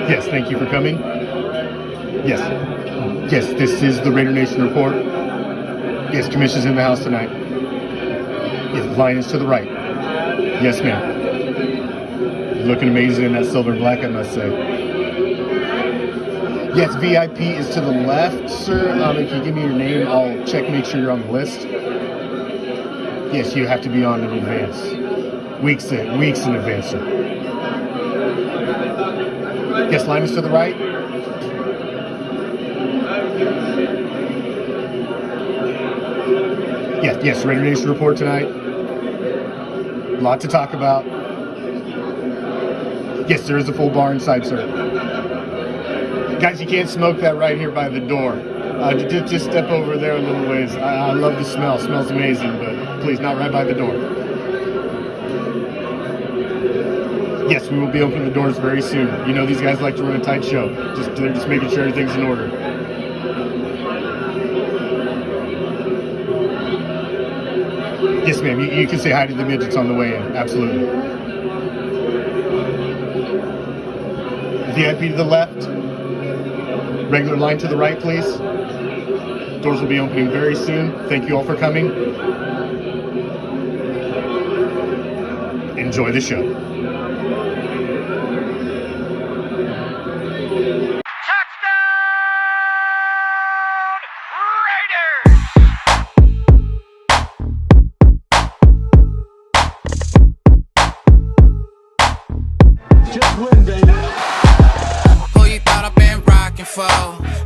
Yes, thank you for coming. Yes. Yes, this is the Raider Nation report. Yes, Commish is in the house tonight. Yes, line is to the right. Yes, ma'am. Looking amazing in that silver and black, I must say. Yes, VIP is to the left, sir. If you give me your name, I'll check, make sure you're on the list. Yes, you have to be on in advance. Weeks in advance, sir. Yes, line is to the right. Yes, Raider Nation report tonight. A lot to talk about. Yes, there is a full bar inside, sir. Guys, you can't smoke that right here by the door. Just step over there a little ways. I love the smell. It smells amazing, but please, not right by the door. Yes, we will be opening the doors very soon. You know these guys like to run a tight show. They're just making sure everything's in order. Yes, ma'am. You can say hi to the midgets on the way in. Absolutely. VIP to the left. Regular line to the right, please. Doors will be opening very soon. Thank you all for coming. Enjoy the show.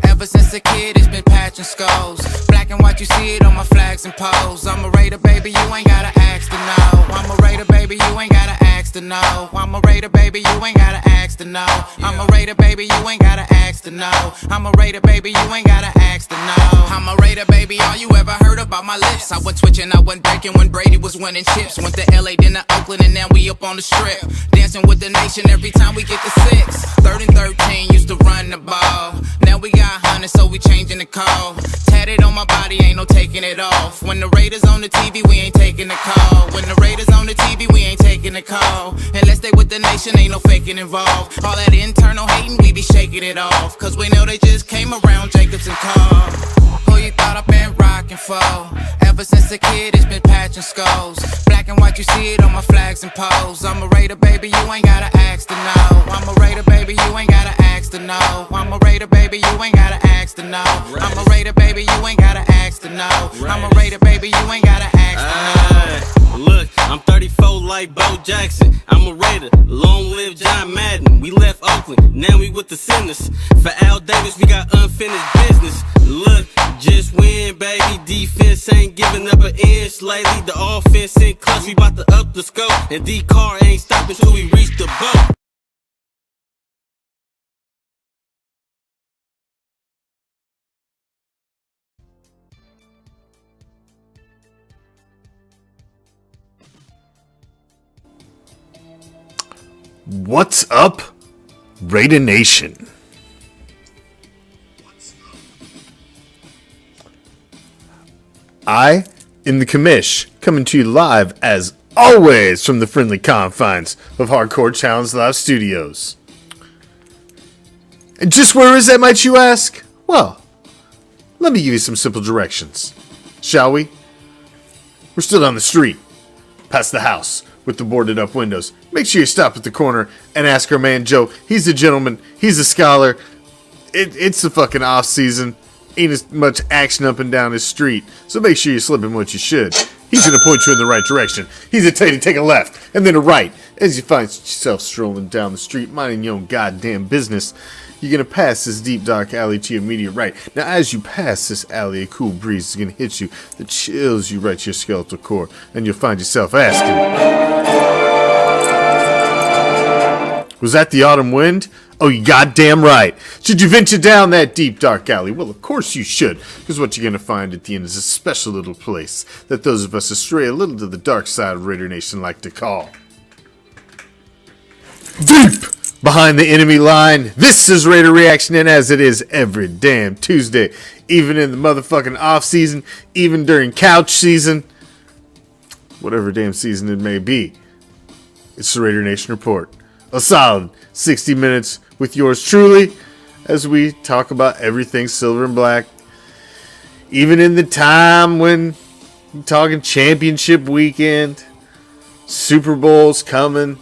Ever since a kid, it's been patching skulls. Black and white, you see it on my flags and poles. I'm a Raider, baby, you ain't gotta ask to know. I'm a Raider, baby, you ain't gotta ask to know. I'm a Raider, baby, you ain't gotta ask to know. I'm a Raider, baby, you ain't gotta ask to know. I'm a Raider, baby, you ain't gotta ask to know. I'm a Raider, baby, all you ever heard about my lips. I was twitching, I wasn't breaking when Brady was winning chips. Went to LA, then to Oakland, and now we up on the strip. Dancing with the nation every time we get to 6. 3rd and 13 used to run the ball. Now we got 100, so we changing the call. Tatted on my body, ain't no taking it off. When the Raiders on the TV, we ain't taking the call. When the Raiders on the TV, we ain't taking the call. Unless they with the nation, ain't no faking involved. All that internal hating, we be shaking it off. Cause we know they just came around Jacobs and Carl. Who you thought I've been rocking for? Ever since a kid, it's been patching skulls. Black and white, you see it on my flags and poles. I'm a Raider, baby, you ain't gotta ask to know. I'm a Raider, baby, you ain't gotta ask to know. I'm a Raider, baby, you ain't gotta ask to know. I'm a Raider, baby, you ain't gotta ask to know. I'm a Raider, baby, you ain't gotta ask to know. Look, I'm 34 like Bo Jackson. I'm a Raider, long live John Madden. We left Oakland, now we with the Sinners. For Al Davis, we got unfinished business. Look, just win, baby. Defense ain't giving up an inch lately. The offense in clutch, we bout to up the scope. And D-Car ain't stopping till we reach the boat. What's up, Raider Nation? I am the Commish, coming to you live, as always, from the friendly confines of Hardcore Challenge Live Studios. And just where is that, might you ask? Well, let me give you some simple directions, shall we? We're still down the street, past the house, with the boarded up windows. Make sure you stop at the corner and ask our man Joe. He's a gentleman. He's a scholar. It's the fucking off season. Ain't as much action up and down his street. So make sure you slip him what you should. He's going to point you in the right direction. He's going to tell you to take a left and then a right. As you find yourself strolling down the street, minding your own goddamn business, you're going to pass this deep dark alley to your immediate right. Now as you pass this alley, a cool breeze is going to hit you that chills you right to your skeletal core. And you'll find yourself asking, was that the autumn wind? Oh, you goddamn right. Should you venture down that deep, dark alley? Well, of course you should, because what you're going to find at the end is a special little place that those of us astray a little to the dark side of Raider Nation like to call Deep behind the enemy line. This is Raider Reaction, and as it is every damn Tuesday, even in the motherfucking off season, even during couch season, whatever damn season it may be, it's the Raider Nation Report. A solid 60 minutes with yours truly as we talk about everything silver and black. Even in the time when we're talking championship weekend, Super Bowl's coming.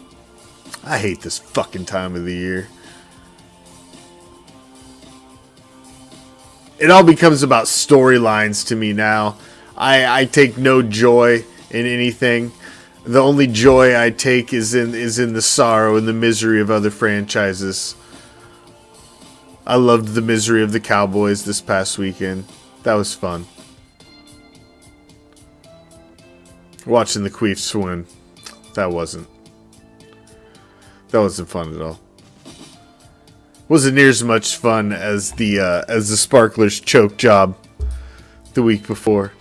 I hate this fucking time of the year. It all becomes about storylines to me now. I take no joy in anything. The only joy I take is in the sorrow and the misery of other franchises. I loved the misery of the Cowboys this past weekend. That was fun. Watching the Queefs win. That wasn't fun at all. Wasn't near as much fun as the Sparklers choke job the week before.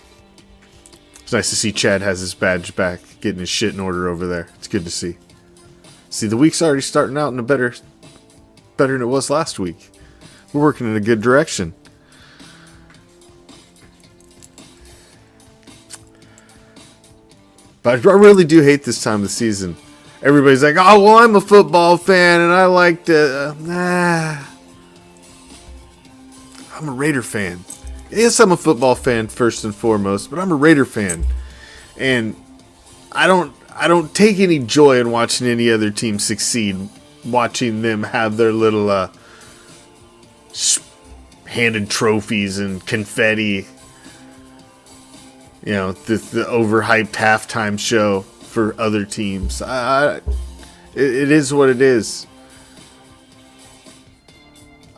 It's nice to see Chad has his badge back, getting his shit in order over there. It's good to see. See, the week's already starting out in a better than it was last week. We're working in a good direction. But I really do hate this time of the season. Everybody's like, oh, well, I'm a football fan, and I like to... I'm a Raider fan. Yes, I'm a football fan first and foremost, but I'm a Raider fan. And I don't take any joy in watching any other team succeed. Watching them have their little handed trophies and confetti. You know, the overhyped halftime show for other teams. It is what it is.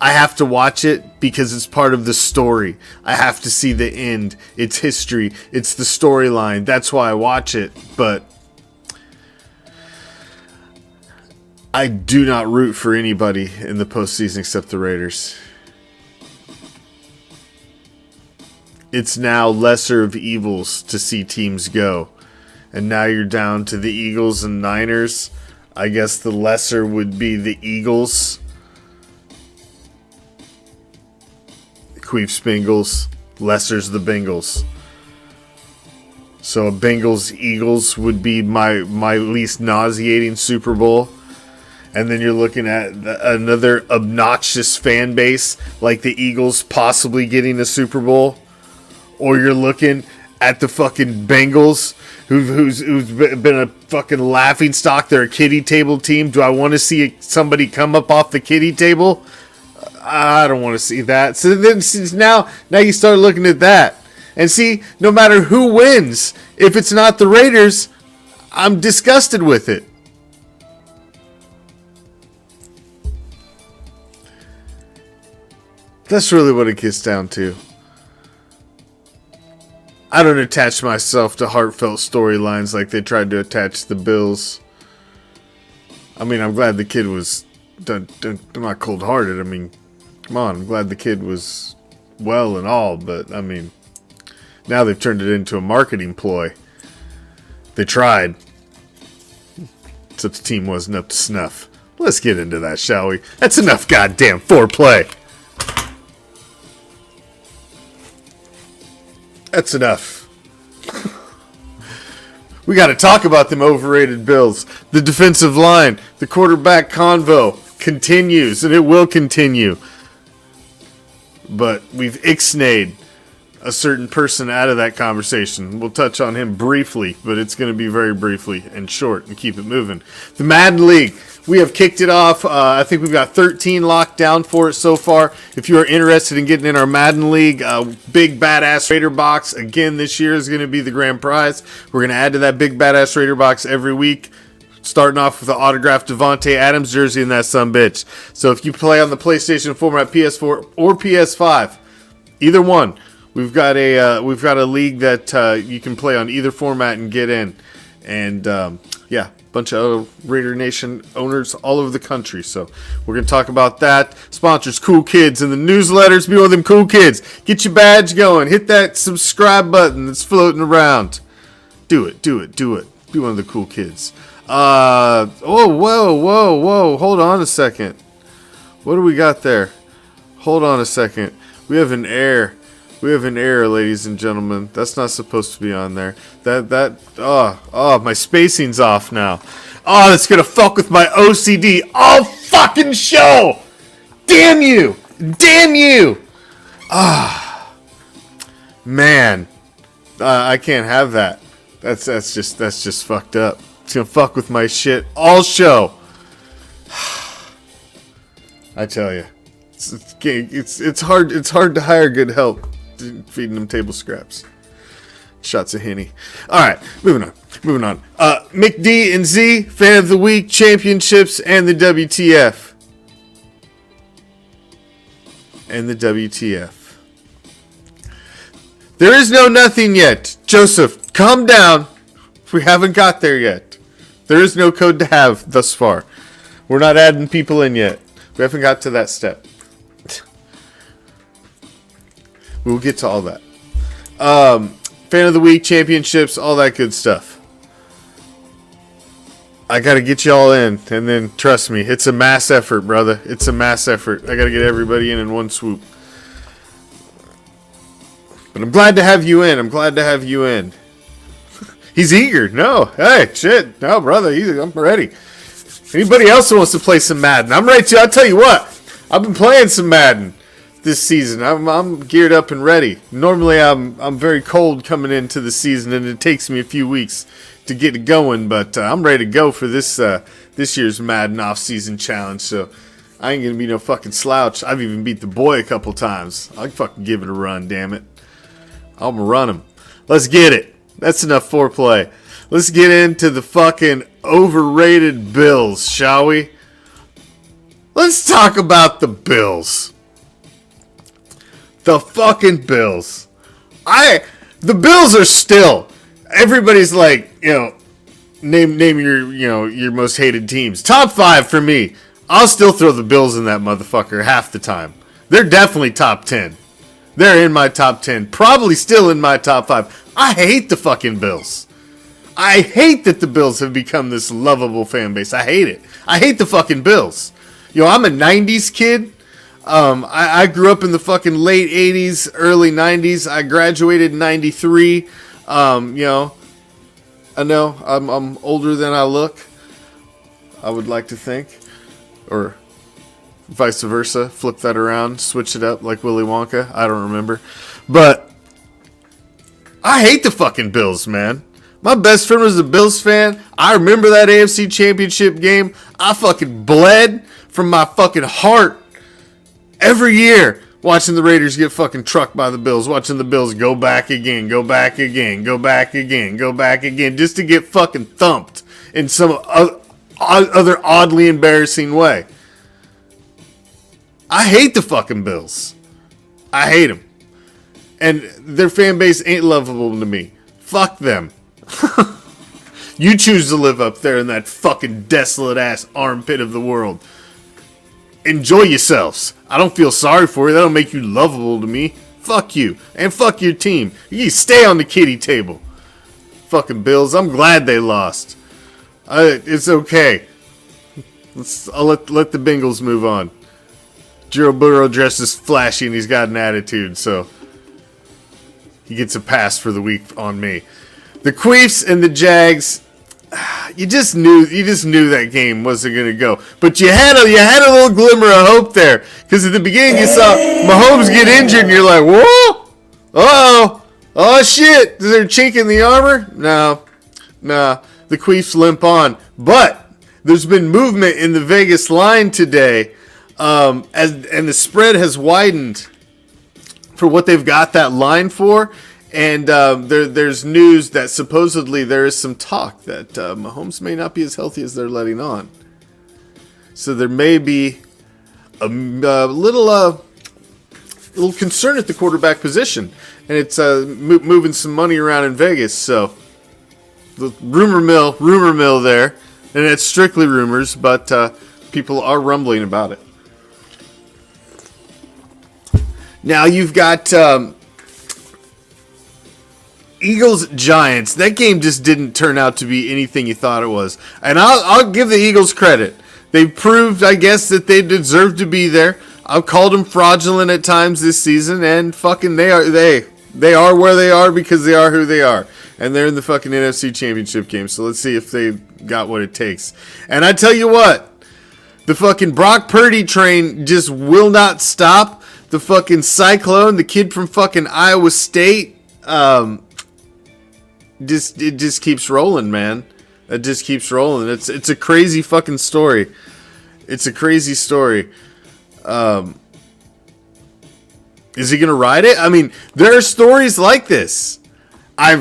I have to watch it because it's part of the story. I have to see the end. It's history. It's the storyline. That's why I watch it. But I do not root for anybody in the postseason except the Raiders. It's now lesser of evils to see teams go. And now you're down to the Eagles and Niners. I guess the lesser would be the Eagles. Queefs Bengals. Lesser's the Bengals. So a Bengals Eagles would be my least nauseating Super Bowl. And then you're looking at another obnoxious fan base like the Eagles possibly getting a Super Bowl. Or you're looking at the fucking Bengals, who's been a fucking laughingstock. They're a kiddie table team. Do I want to see somebody come up off the kiddie table? I don't want to see that. So then now you start looking at that. And see, no matter who wins, if it's not the Raiders, I'm disgusted with it. That's really what it gets down to. I don't attach myself to heartfelt storylines like they tried to attach the Bills. I mean, I'm glad the kid was... I'm not cold-hearted. I mean, come on. I'm glad the kid was well and all. But, I mean, now they've turned it into a marketing ploy. They tried. Except the team wasn't up to snuff. Let's get into that, shall we? That's enough goddamn foreplay. That's enough. We got to talk about them overrated Bills. The defensive line, the quarterback convo continues, and it will continue. But we've ixnayed a certain person out of that conversation. We'll touch on him briefly, but it's going to be very briefly and short and keep it moving. The Madden League. We have kicked it off. I think we've got 13 locked down for it so far. If you are interested in getting in our Madden League, big badass Raider box again this year is going to be the grand prize. We're going to add to that big badass Raider box every week, starting off with the autographed Devontae Adams jersey and that sumbitch. So if you play on the PlayStation format, PS4 or PS5, either one, we've got a league that you can play on either format and get in. And yeah. Bunch of Raider Nation owners all over the country. So we're going to talk about that. Sponsors, Cool Kids, and the newsletters. Be one of them cool kids. Get your badge going. Hit that subscribe button that's floating around. Do it. Be one of the cool kids. Whoa. Hold on a second. What do we got there? Hold on a second. We have an error. Ladies and gentlemen. That's not supposed to be on there. My spacing's off now. Oh, that's gonna fuck with my OCD all fucking show! Damn you! Man. I can't have that. That's just fucked up. It's gonna fuck with my shit all show. I tell you, it's hard to hire good help feeding them table scraps. Shots of Henny. All right, moving on. McD and Z, fan of the week, championships, and the WTF. There is no nothing yet. Joseph, calm down. We haven't got there yet. There is no code to have thus far. We're not adding people in yet. We haven't got to that step. We'll get to all that. Fan of the week, championships, all that good stuff. I got to get y'all in, and then trust me, it's a mass effort, brother. It's a mass effort. I got to get everybody in one swoop. But I'm glad to have you in. He's eager. No. Hey, shit. No, brother. I'm ready. Anybody else who wants to play some Madden? I'm ready to. I'll tell you what. I've been playing some Madden this season. I'm geared up and ready. Normally, I'm very cold coming into the season, and it takes me a few weeks to get going. But I'm ready to go for this year's Madden off-season challenge. So I ain't gonna be no fucking slouch. I've even beat the boy a couple times. I'll fucking give it a run. Damn it. I'm gonna run him. Let's get it. That's enough foreplay. Let's get into the fucking overrated Bills, shall we? Let's talk about the Bills. The fucking Bills. The Bills are still. Everybody's like, name your most hated teams. Top 5 for me. I'll still throw the Bills in that motherfucker half the time. They're definitely top 10. They're in my top 10. Probably still in my top 5. I hate the fucking Bills. I hate that the Bills have become this lovable fan base. I hate it. I hate the fucking Bills. I'm a 90s kid. I grew up in the fucking late 80s, early 90s. I graduated in 93. I know I'm older than I look. I would like to think. Or vice versa. Flip that around. Switch it up like Willy Wonka. I don't remember. But I hate the fucking Bills, man. My best friend was a Bills fan. I remember that AFC Championship game. I fucking bled from my fucking heart every year watching the Raiders get fucking trucked by the Bills. Watching the Bills go back again, just to get fucking thumped in some other oddly embarrassing way. I hate the fucking Bills. I hate them. And their fan base ain't lovable to me. Fuck them. You choose to live up there in that fucking desolate ass armpit of the world. Enjoy yourselves. I don't feel sorry for you. That don't make you lovable to me. Fuck you. And fuck your team. You stay on the kiddie table. Fucking Bills. I'm glad they lost. It's okay. I'll let the Bengals move on. Joe Burrow dresses flashy and he's got an attitude, so he gets a pass for the week on me. The Queefs and the Jags, you just knew that game wasn't gonna go, but you had a little glimmer of hope there, because at the beginning you saw Mahomes get injured and you're like, whoa, oh shit, is there a chink in the armor? No, the Queefs limp on, but there's been movement in the Vegas line today, and the spread has widened for what they've got that line for. And there's news that supposedly there is some talk that Mahomes may not be as healthy as they're letting on. So there may be a little concern at the quarterback position. And it's moving some money around in Vegas. So the rumor mill there. And it's strictly rumors, but people are rumbling about it. Now you've got... Eagles Giants. That game just didn't turn out to be anything you thought it was. And I'll give the Eagles credit. They proved, I guess, that they deserve to be there. I've called them fraudulent at times this season, and fucking they are where they are because they are who they are. And they're in the fucking NFC Championship game. So let's see if they got what it takes. And I tell you what, the fucking Brock Purdy train just will not stop. The fucking Cyclone, the kid from fucking Iowa State, it just keeps rolling, man. It just keeps rolling. It's a crazy fucking story. It's a crazy story. Is he gonna ride it? I mean, there are stories like this. I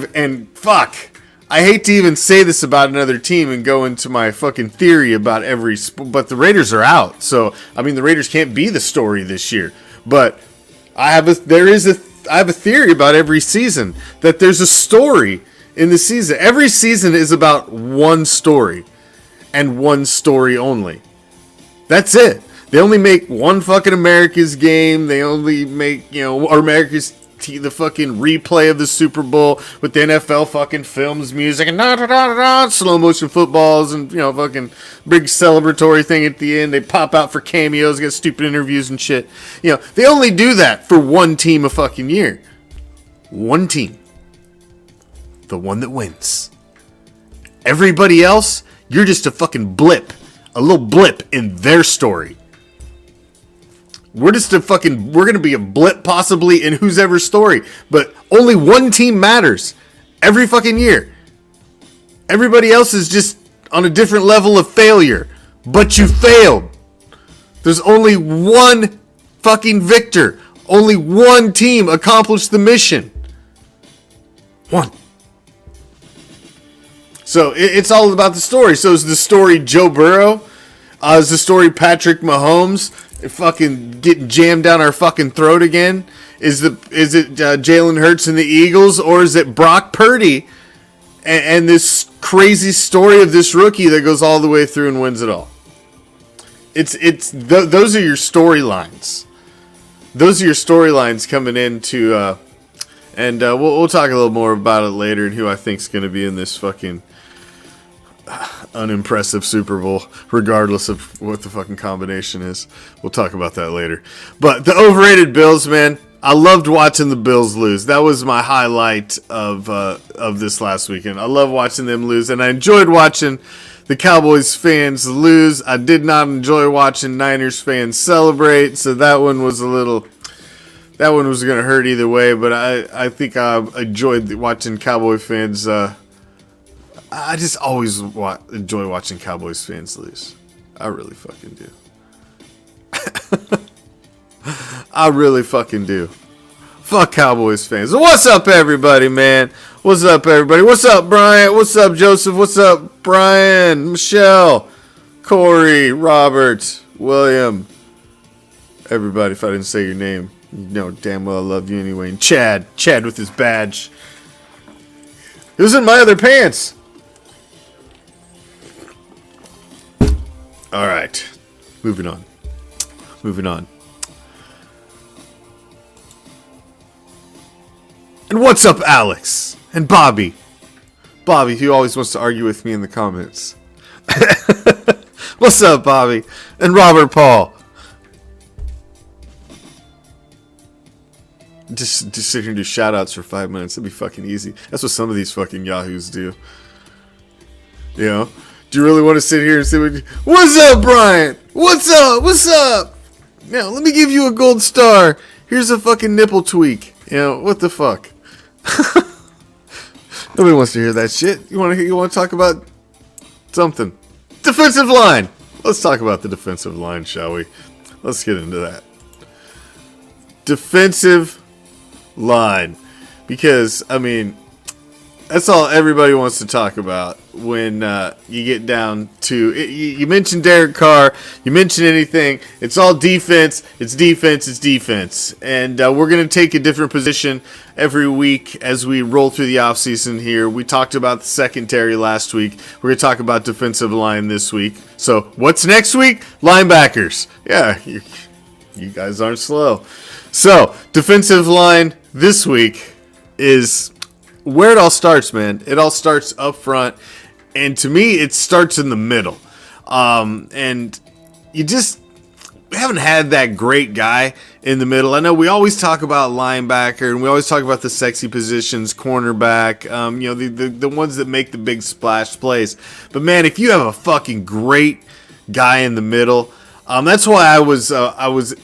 hate to even say this about another team and go into my fucking theory about every but the Raiders are out. So, I mean, the Raiders can't be the story this year. But I have a theory about every season that there's a story in the season. Every season is about one story and one story only. That's it. They only make one fucking America's game. They only make, or America's the fucking replay of the Super Bowl with the NFL fucking films, music, and slow motion footballs, and fucking big celebratory thing at the end. They pop out for cameos, get stupid interviews and shit. They only do that for one team a fucking year. One team. The one that wins. Everybody else, you're just a fucking blip. A little blip in their story. We're going to be a blip possibly in whose ever story. But only one team matters every fucking year. Everybody else is just on a different level of failure. But you failed. There's only one fucking victor. Only one team accomplished the mission. One. So it's all about the story. So is the story Joe Burrow? Is the story Patrick Mahomes? Fucking getting jammed down our fucking throat again? Is it Jalen Hurts and the Eagles, or is it Brock Purdy and this crazy story of this rookie that goes all the way through and wins it all? Those are your storylines. Those are your storylines coming into, and we'll talk a little more about it later and who I think is going to be in this fucking unimpressive Super Bowl, regardless of what the fucking combination is. We'll talk about that later. But the overrated Bills, man, I loved watching the Bills lose. That was my highlight of this last weekend. I love watching them lose, and I enjoyed watching the Cowboys fans lose. I did not enjoy watching Niners fans celebrate, so that one was going to hurt either way, but I think I enjoyed watching Cowboy fans. I just always enjoy watching Cowboys fans lose. I really fucking do. I really fucking do. Fuck Cowboys fans. What's up, everybody, man? What's up, everybody? What's up, Brian? What's up, Joseph? What's up, Brian? Michelle? Corey? Robert? William? Everybody, if I didn't say your name, you know damn well I love you anyway. And Chad with his badge. It was in my other pants. All right, moving on. And what's up, Alex? And Bobby, who always wants to argue with me in the comments. What's up, Bobby? And Robert Paul. Just sit here and do shout-outs for 5 minutes. That'd be fucking easy. That's what some of these fucking yahoos do. Do you really want to sit here and say, what's up, Brian? What's up? Now, let me give you a gold star. Here's a fucking nipple tweak. What the fuck? Nobody wants to hear that shit. You want to talk about something? Defensive line. Let's talk about the defensive line, shall we? Let's get into that. Defensive line. Because, I mean, that's all everybody wants to talk about when you get down to it. You mention Derek Carr, you mention anything, it's all defense, it's defense. And we're going to take a different position every week as we roll through the offseason here. We talked about the secondary last week. We're going to talk about defensive line this week. So what's next week? Linebackers. Yeah, you guys aren't slow. So defensive line this week is where it all starts, man. It all starts up front, and to me, it starts in the middle. And you just haven't had that great guy in the middle. I know we always talk about linebacker, and we always talk about the sexy positions, cornerback, the ones that make the big splash plays. But man, if you have a fucking great guy in the middle, that's why I was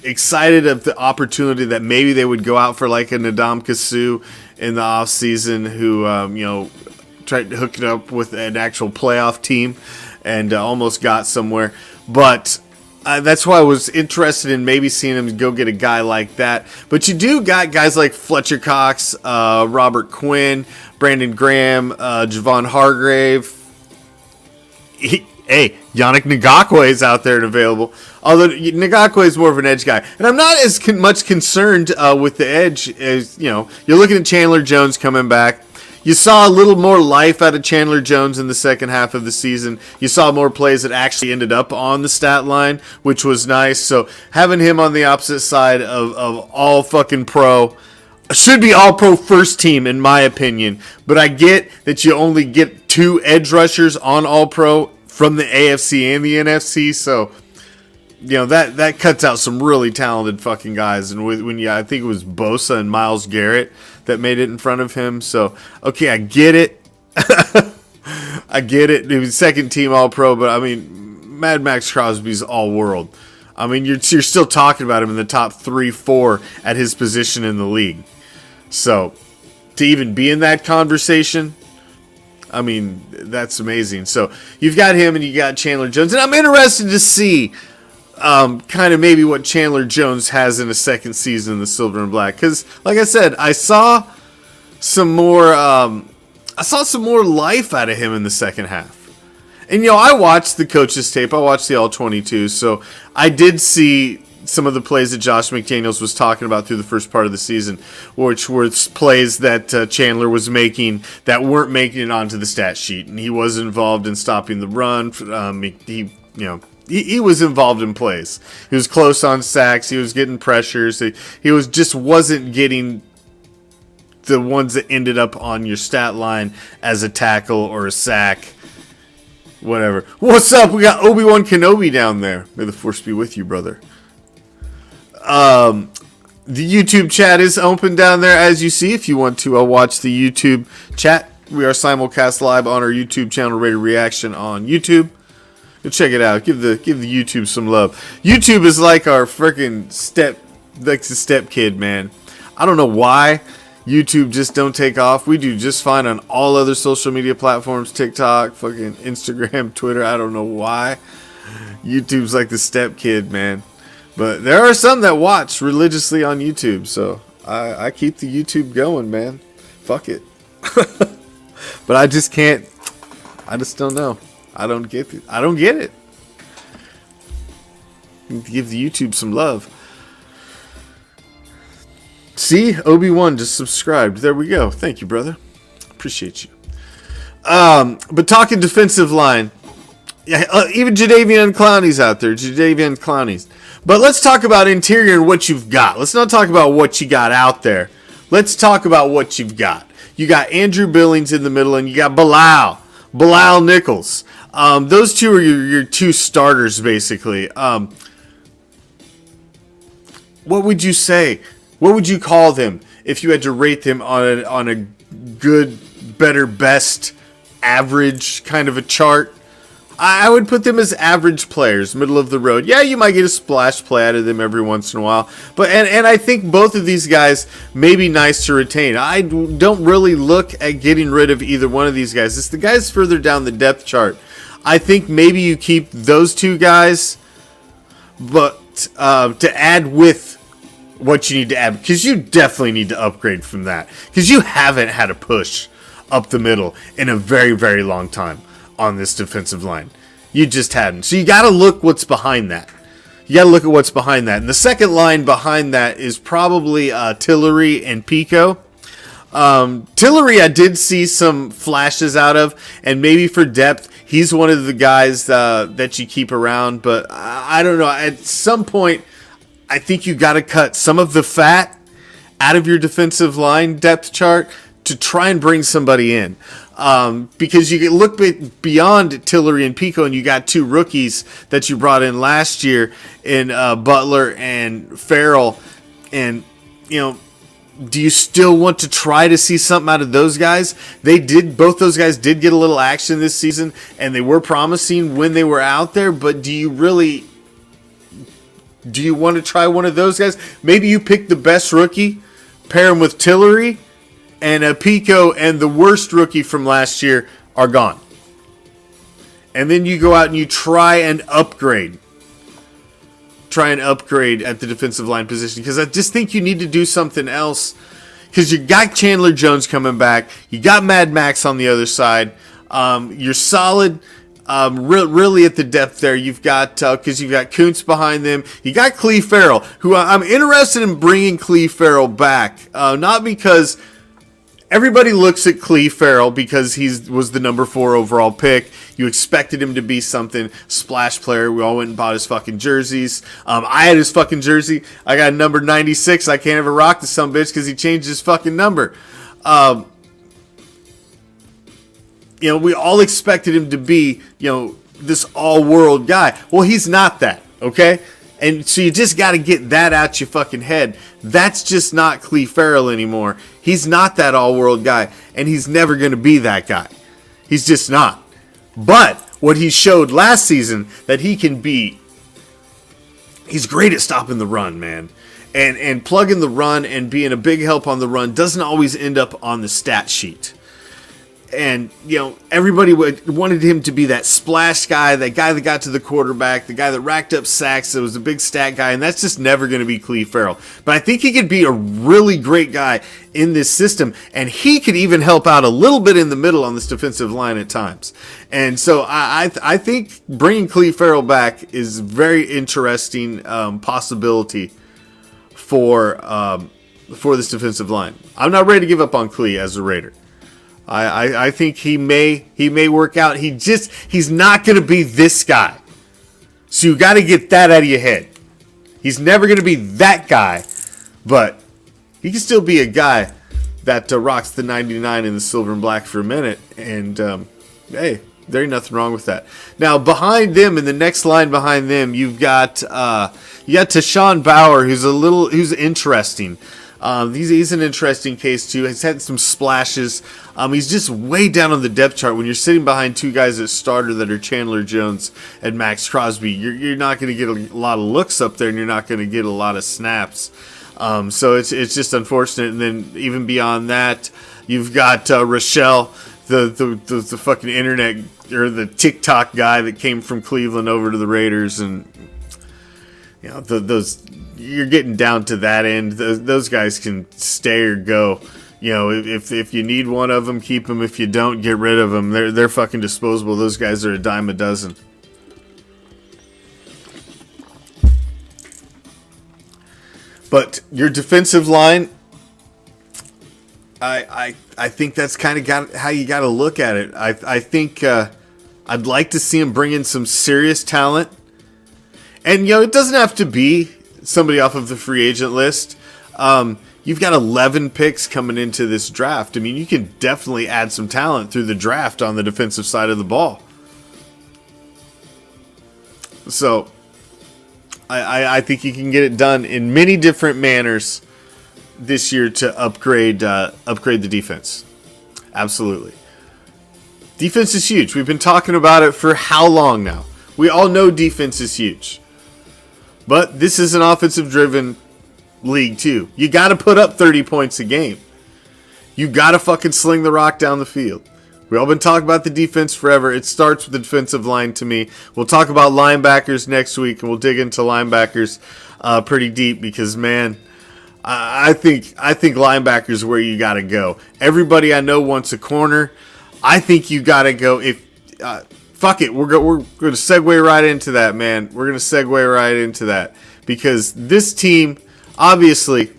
excited of the opportunity that maybe they would go out for like a Nadam Kasu in the offseason who tried to hook it up with an actual playoff team and almost got somewhere. But that's why I was interested in maybe seeing him go get a guy like that. But you do got guys like Fletcher Cox, Robert Quinn, Brandon Graham, Javon Hargrave. Hey, Yannick Ngakoue is out there and available. Although Ngakoue is more of an edge guy. And I'm not as much concerned with the edge as, you're looking at Chandler Jones coming back. You saw a little more life out of Chandler Jones in the second half of the season. You saw more plays that actually ended up on the stat line, which was nice. So having him on the opposite side of all fucking pro, should be all pro first team in my opinion. But I get that you only get 2 edge rushers on all pro from the AFC and the NFC. So, that cuts out some really talented fucking guys. And I think it was Bosa and Myles Garrett that made it in front of him. So, okay, I get it. I get it. He was second team All-Pro, but I mean, Mad Max Crosby's all-world. I mean, you're still talking about him in the top 3-4 at his position in the league. So, to even be in that conversation, I mean, that's amazing. So, you've got him and you got Chandler Jones, and I'm interested to see kind of maybe what Chandler Jones has in a second season in the Silver and Black. Because, like I said, I saw some more life out of him in the second half. And, I watched the coaches' tape. I watched the All-22. So, I did see some of the plays that Josh McDaniels was talking about through the first part of the season, which were plays that Chandler was making that weren't making it onto the stat sheet. And he was involved in stopping the run. He was involved in plays. He was close on sacks. He was getting pressures. He wasn't getting the ones that ended up on your stat line as a tackle or a sack. Whatever. What's up? We got Obi-Wan Kenobi down there. May the force be with you, brother. The YouTube chat is open down there, as you see. If you want to watch the YouTube chat, we are simulcast live on our YouTube channel, Raider Reaction on YouTube. Go check it out. Give the YouTube some love. YouTube is like our freaking the step kid, man. I don't know why YouTube just don't take off. We do just fine on all other social media platforms, TikTok, fucking Instagram, Twitter. I don't know why. YouTube's like the step kid, man. But there are some that watch religiously on YouTube, so I keep the YouTube going, man. Fuck it. But I just can't. I just don't know. I don't get it. I don't get it. Give the YouTube some love. See, Obi-Wan just subscribed. There we go. Thank you, brother. Appreciate you. But talking defensive line, yeah, even Jadeveon Clowney's out there. Jadeveon Clowney's. But let's talk about interior and what you've got. Let's not talk about what you got out there. Let's talk about what you've got. You got Andrew Billings in the middle, and you got Bilal Nichols. Those two are your 2 starters, basically. What would you say? What would you call them if you had to rate them on a good, better, best, average kind of a chart? I would put them as average players, middle of the road. Yeah, you might get a splash play out of them every once in a while. But and I think both of these guys may be nice to retain. I don't really look at getting rid of either one of these guys. It's the guys further down the depth chart. I think maybe you keep those 2 guys, but to add with what you need to add, because you definitely need to upgrade from that, because you haven't had a push up the middle in a very, very long time on this defensive line. You just hadn't. So you got to look what's behind that. You got to look at what's behind that. And the second line behind that is probably Tillery and Pico. Tillery, I did see some flashes out of, and maybe for depth, he's one of the guys that you keep around. But I don't know. At some point, I think you got to cut some of the fat out of your defensive line depth chart to try and bring somebody in. Because you can look beyond Tillery and Pico, and you got 2 rookies that you brought in last year in Butler and Farrell. And, do you still want to try to see something out of those guys? Both those guys did get a little action this season, and they were promising when they were out there, but do you want to try one of those guys? Maybe you pick the best rookie, pair him with Tillery, and Pico, and the worst rookie from last year are gone. And then you go out and you try and upgrade. At the defensive line position, because I just think you need to do something else, because you got Chandler Jones coming back, you got Mad Max on the other side, you're solid really at the depth there. You've got because you've got Kuntz behind them, you got Cleve Farrell, who I'm interested in bringing Cleve Farrell back, not because everybody looks at Cleve Farrell because he was the number 4 overall pick. You expected him to be something, splash player. We all went and bought his fucking jerseys. I had his fucking jersey. I got number 96. I can't ever rock the sumbitch because he changed his fucking number. We all expected him to be, this all-world guy. Well, he's not that, okay? And so you just got to get that out your fucking head. That's just not Cleve Farrell anymore. He's not that all-world guy, and he's never going to be that guy. He's just not. But what he showed last season, that he can be, he's great at stopping the run, man. And plugging the run and being a big help on the run doesn't always end up on the stat sheet. And, everybody wanted him to be that splash guy, that guy that got to the quarterback, the guy that racked up sacks, that was a big stat guy, and that's just never going to be Cleve Farrell. But I think he could be a really great guy in this system, and he could even help out a little bit in the middle on this defensive line at times. And so I think bringing Cleve Farrell back is a very interesting possibility for this defensive line. I'm not ready to give up on Cleve as a Raider. I think he may work out. He's not going to be this guy. So you got to get that out of your head. He's never going to be that guy, but he can still be a guy that rocks the 99 in the silver and black for a minute. And hey, there ain't nothing wrong with that. Now behind them, in the next line behind them, you've got Tashawn Bauer, who's interesting. He's an interesting case too. He's had some splashes. He's just way down on the depth chart. When you're sitting behind 2 guys at starter that are Chandler Jones and Max Crosby, you're not going to get a lot of looks up there, and you're not going to get a lot of snaps. So it's just unfortunate. And then even beyond that, you've got Rochelle, the fucking internet or the TikTok guy that came from Cleveland over to the Raiders, and those. You're getting down to that end. Those guys can stay or go. If you need one of them, keep them. If you don't, get rid of them. They're fucking disposable. Those guys are a dime a dozen. But your defensive line, I think that's kind of how you got to look at it. I think I'd like to see him bring in some serious talent. And, it doesn't have to be somebody off of the free agent list. You've got 11 picks coming into this draft. I mean, you can definitely add some talent through the draft on the defensive side of the ball. So, I think you can get it done in many different manners this year to upgrade the defense. Absolutely. Defense is huge. We've been talking about it for how long now? We all know defense is huge. But this is an offensive-driven league, too. You got to put up 30 points a game. You got to fucking sling the rock down the field. We've all been talking about the defense forever. It starts with the defensive line to me. We'll talk about linebackers next week, and we'll dig into linebackers pretty deep because, man, I think linebackers is where you got to go. Everybody I know wants a corner. I think you got to go fuck it. We're going to segue right into that, man. We're going to segue right into that. Because this team, obviously,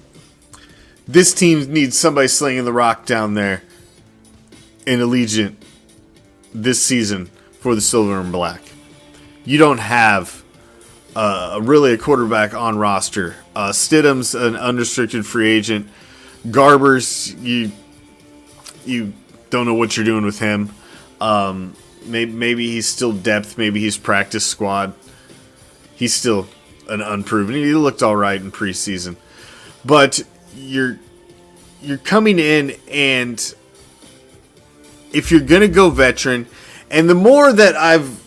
needs somebody slinging the rock down there in Allegiant this season for the silver and black. You don't have really a quarterback on roster. Stidham's an unrestricted free agent. Garber's, you don't know what you're doing with him. Maybe he's still depth. Maybe he's practice squad. He's still an unproven. He looked all right in preseason, but you're coming in, and if you're gonna go veteran, and the more that I've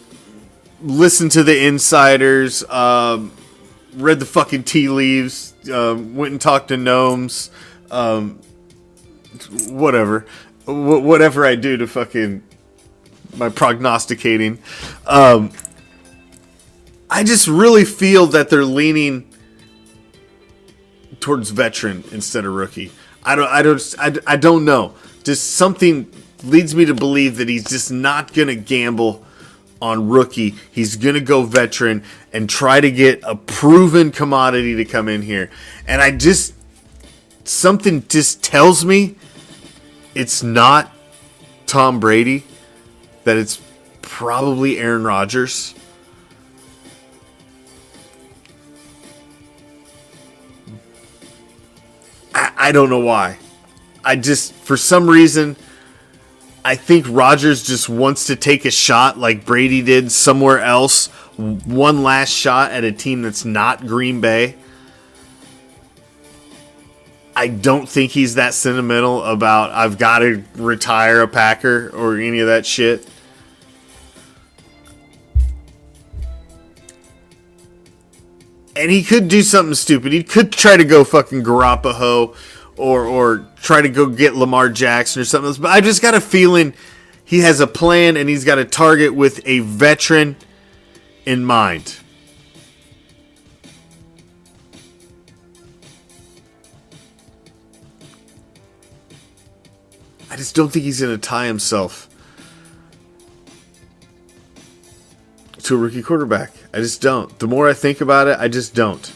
listened to the insiders, read the fucking tea leaves, went and talked to gnomes, whatever I do to fucking my prognosticating, I just really feel that they're leaning towards veteran instead of rookie. I don't know. Just something leads me to believe that he's just not gonna gamble on rookie. He's gonna go veteran and try to get a proven commodity to come in here. And something just tells me it's not Tom Brady, that it's probably Aaron Rodgers. I don't know why. For some reason, I think Rodgers just wants to take a shot like Brady did somewhere else. One last shot at a team that's not Green Bay. I don't think he's that sentimental about I've got to retire a Packer or any of that shit. And he could do something stupid. He could try to go fucking Garoppolo or try to go get Lamar Jackson or something else. But I just got a feeling he has a plan and he's got a target with a veteran in mind. I just don't think he's going to tie himself to a rookie quarterback. I just don't. The more I think about it, I just don't.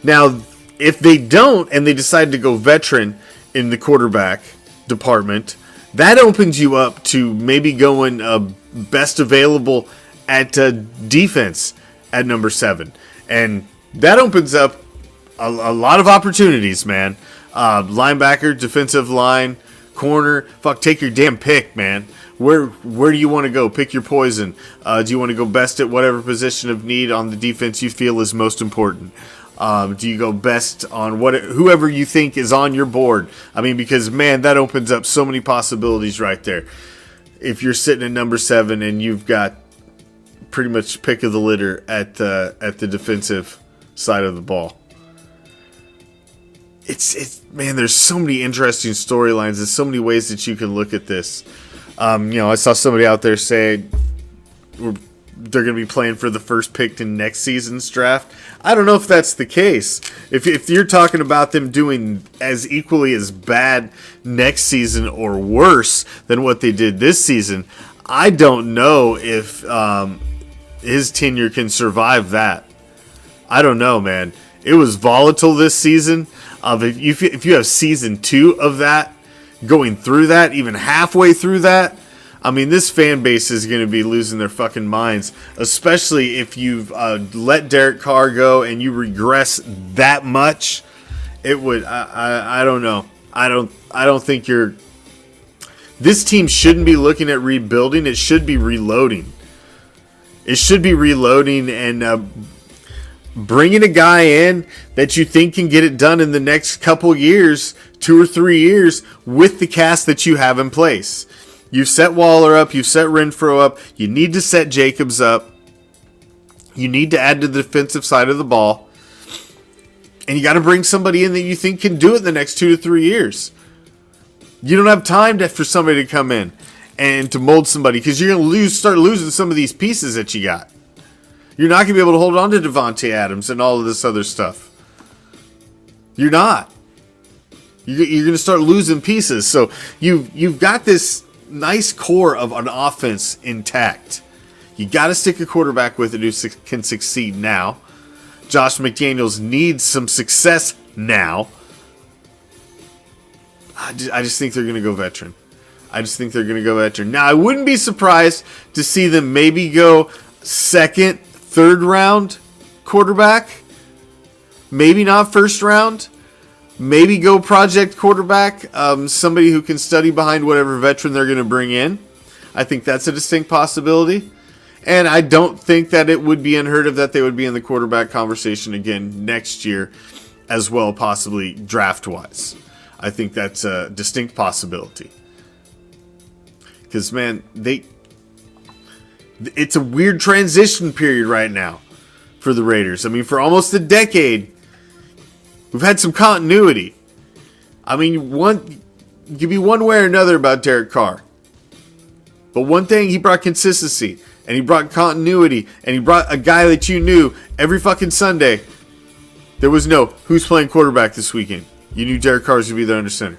Now, if they don't and they decide to go veteran in the quarterback department, that opens you up to maybe going best available at defense at number 7. And that opens up a lot of opportunities, man. Linebacker, defensive line, corner. Fuck, take your damn pick, man. Where do you want to go? Pick your poison. Do you want to go best at whatever position of need on the defense you feel is most important? Do you go best on whoever you think is on your board? I mean, because, man, that opens up so many possibilities right there. If you're sitting at number 7 and you've got pretty much pick of the litter at the defensive side of the ball. It's man, there's so many interesting storylines. There's so many ways that you can look at this. I saw somebody out there say they're going to be playing for the first pick in next season's draft. I don't know if that's the case. If you're talking about them doing as equally as bad next season or worse than what they did this season, I don't know if his tenure can survive that. I don't know, man. It was volatile this season. If you have season 2 of that, going through that, even halfway through that, I mean, this fan base is going to be losing their fucking minds, especially if you've let Derek Carr go and you regress that much. It would. I don't know. I don't think you're. This team shouldn't be looking at rebuilding. It should be reloading. It should be reloading and bringing a guy in that you think can get it done in the next couple years, 2 or 3 years, with the cast that you have in place. You've set Waller up. You've set Renfro up. You need to set Jacobs up. You need to add to the defensive side of the ball. And you got to bring somebody in that you think can do it in the next 2 to 3 years. You don't have time for somebody to come in and to mold somebody because you're going to start losing some of these pieces that you got. You're not going to be able to hold on to Devontae Adams and all of this other stuff. You're not. You're going to start losing pieces. So you've got this nice core of an offense intact. You got to stick a quarterback with it who can succeed now. Josh McDaniels needs some success now. I just think they're going to go veteran. Now, I wouldn't be surprised to see them maybe go second, third round quarterback. Maybe not first round. maybe go project quarterback, somebody who can study behind whatever veteran they're going to bring in. I think that's a distinct possibility. And I don't think that it would be unheard of that they would be in the quarterback conversation again next year as well, possibly draft-wise. I think that's a distinct possibility. Because, man, it's a weird transition period right now for the Raiders. I mean, for almost a decade, we've had some continuity. I mean, you could be one way or another about Derek Carr. But one thing, he brought consistency, and he brought continuity, and he brought a guy that you knew every fucking Sunday. There was no, who's playing quarterback this weekend? You knew Derek Carr was going to be there under center.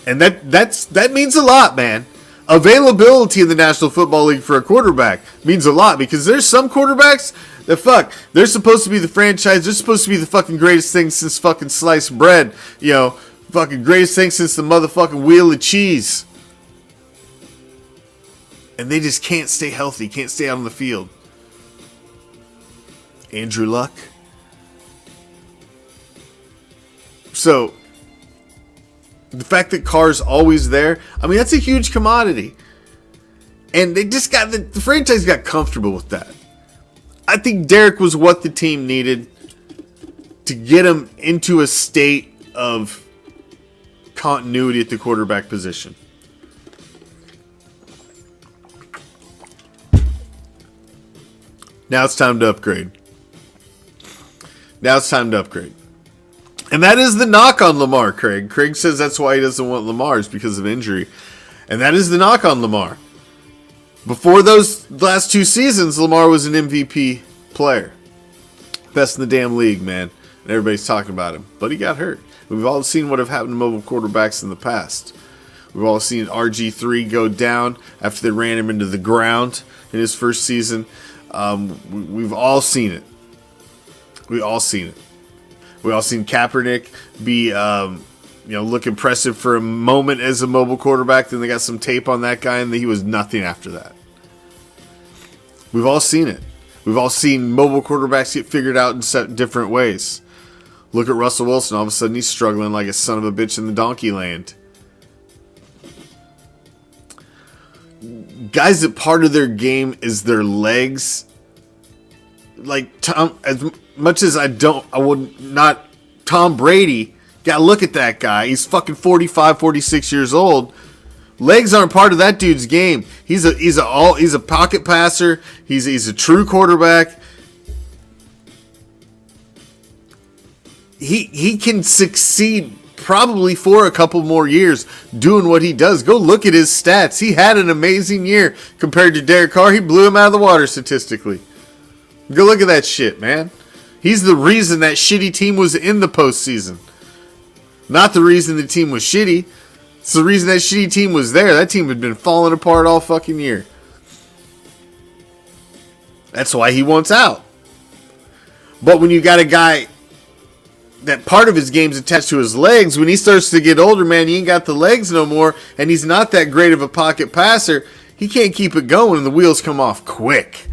And that means a lot, man. Availability in the National Football League for a quarterback means a lot, because there's some quarterbacks that they're supposed to be the franchise. They're supposed to be the fucking greatest thing since fucking sliced bread. You know, fucking greatest thing since the motherfucking wheel of cheese. And they just can't stay healthy, can't stay out on the field. Andrew Luck. So, the fact that Carr's always there, I mean, that's a huge commodity. And they just got, the franchise got comfortable with that. I think Derek was what the team needed to get him into a state of continuity at the quarterback position. Now it's time to upgrade. And that is the knock on Lamar, Craig. Craig says that's why he doesn't want Lamar, is because of injury. And that is the knock on Lamar. Before those last 2 seasons, Lamar was an MVP player. Best in the damn league, man. And everybody's talking about him. But he got hurt. We've all seen what have happened to mobile quarterbacks in the past. We've all seen RG3 go down after they ran him into the ground in his first season. We've all seen it. We all seen Kaepernick be, look impressive for a moment as a mobile quarterback. Then they got some tape on that guy, and he was nothing after that. We've all seen it. We've all seen mobile quarterbacks get figured out in different ways. Look at Russell Wilson. All of a sudden, he's struggling like a son of a bitch in the donkey land. Guys that part of their game is their legs. Like Tom, as much as I would not. Tom Brady, gotta look at that guy. He's fucking 45, 46 years old. Legs aren't part of that dude's game. He's a pocket passer. He's a true quarterback. He can succeed probably for a couple more years doing what he does. Go look at his stats. He had an amazing year compared to Derek Carr. He blew him out of the water statistically. Go look at that shit, man. He's the reason that shitty team was in the postseason. Not the reason the team was shitty. It's the reason that shitty team was there. That team had been falling apart all fucking year. That's why he wants out. But when you got a guy that part of his game's attached to his legs, when he starts to get older, man, he ain't got the legs no more, and he's not that great of a pocket passer, he can't keep it going, and the wheels come off quick.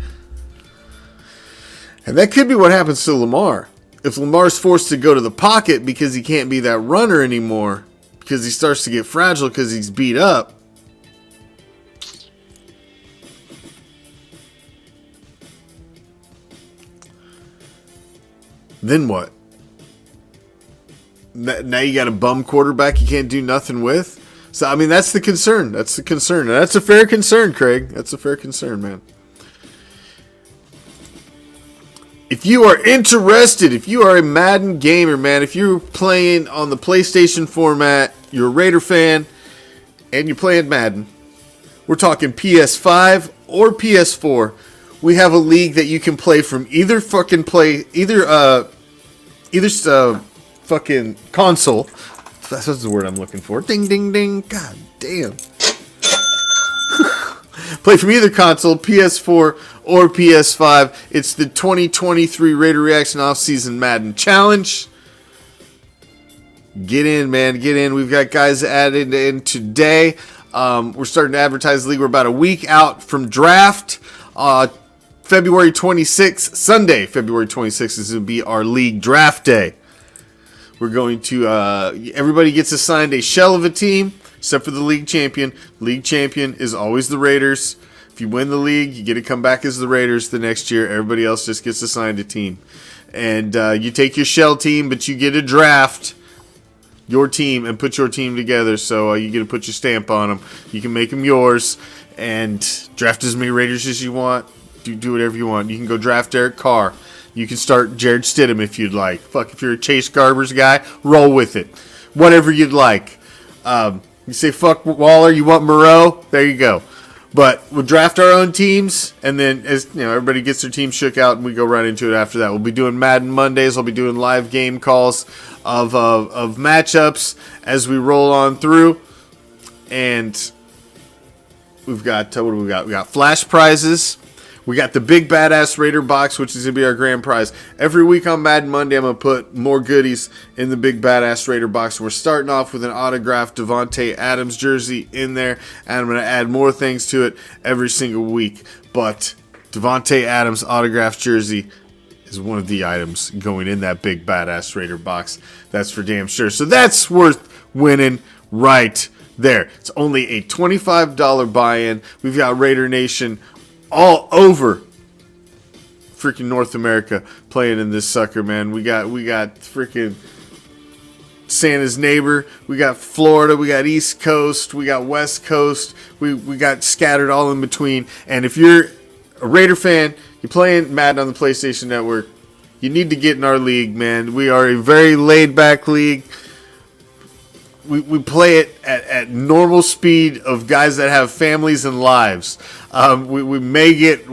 And that could be what happens to Lamar. If Lamar's forced to go to the pocket because he can't be that runner anymore, because he starts to get fragile because he's beat up, then what? Now you got a bum quarterback you can't do nothing with? So, I mean, that's the concern. That's the concern. And that's a fair concern, Craig. That's a fair concern, man. If you are interested, if you are a Madden gamer, man, if you're playing on the PlayStation format, you're a Raider fan, and you're playing Madden, we're talking PS5 or PS4. We have a league that you can play from either fucking console. That's the word I'm looking for. Ding, ding, ding. God damn. Play from either console, PS4 or PS5. It's the 2023 Raider Reaction Offseason Madden Challenge. Get in, man. Get in. We've got guys added in today. We're starting to advertise the league. We're about a week out from draft. February 26th, Sunday, February 26th is going to be our league draft day. We're going to everybody gets assigned a shell of a team, except for the league champion. League champion is always the Raiders. If you win the league, you get to come back as the Raiders the next year. Everybody else just gets assigned a team. And you take your shell team, but you get to draft your team and put your team together. So you get to put your stamp on them. You can make them yours and draft as many Raiders as you want. Do whatever you want. You can go draft Derek Carr. You can start Jared Stidham if you'd like. Fuck, if you're a Chase Garbers guy, roll with it. Whatever you'd like. You say fuck Waller, you want Moreau? There you go. But we'll draft our own teams, and then as you know, everybody gets their team shook out, and we go right into it after that. We'll be doing Madden Mondays. I'll be doing live game calls of matchups as we roll on through. And we've got what do we got? We got flash prizes. We got the big badass Raider box, which is gonna be our grand prize. Every week on Madden Monday, I'm gonna put more goodies in the big badass Raider box. We're starting off with an autographed Davante Adams jersey in there, and I'm gonna add more things to it every single week. But Davante Adams autographed jersey is one of the items going in that big badass Raider box. That's for damn sure. So that's worth winning right there. It's only a $25 buy-in. We've got Raider Nation all over freaking North America playing in this sucker, man. We got freaking Santa's neighbor. We got Florida. We got East Coast. We got West Coast. We got scattered all in between. And if you're a Raider fan, you're playing Madden on the PlayStation Network, you need to get in our league, man. We are a very laid-back league. We play it at normal speed of guys that have families and lives. We may get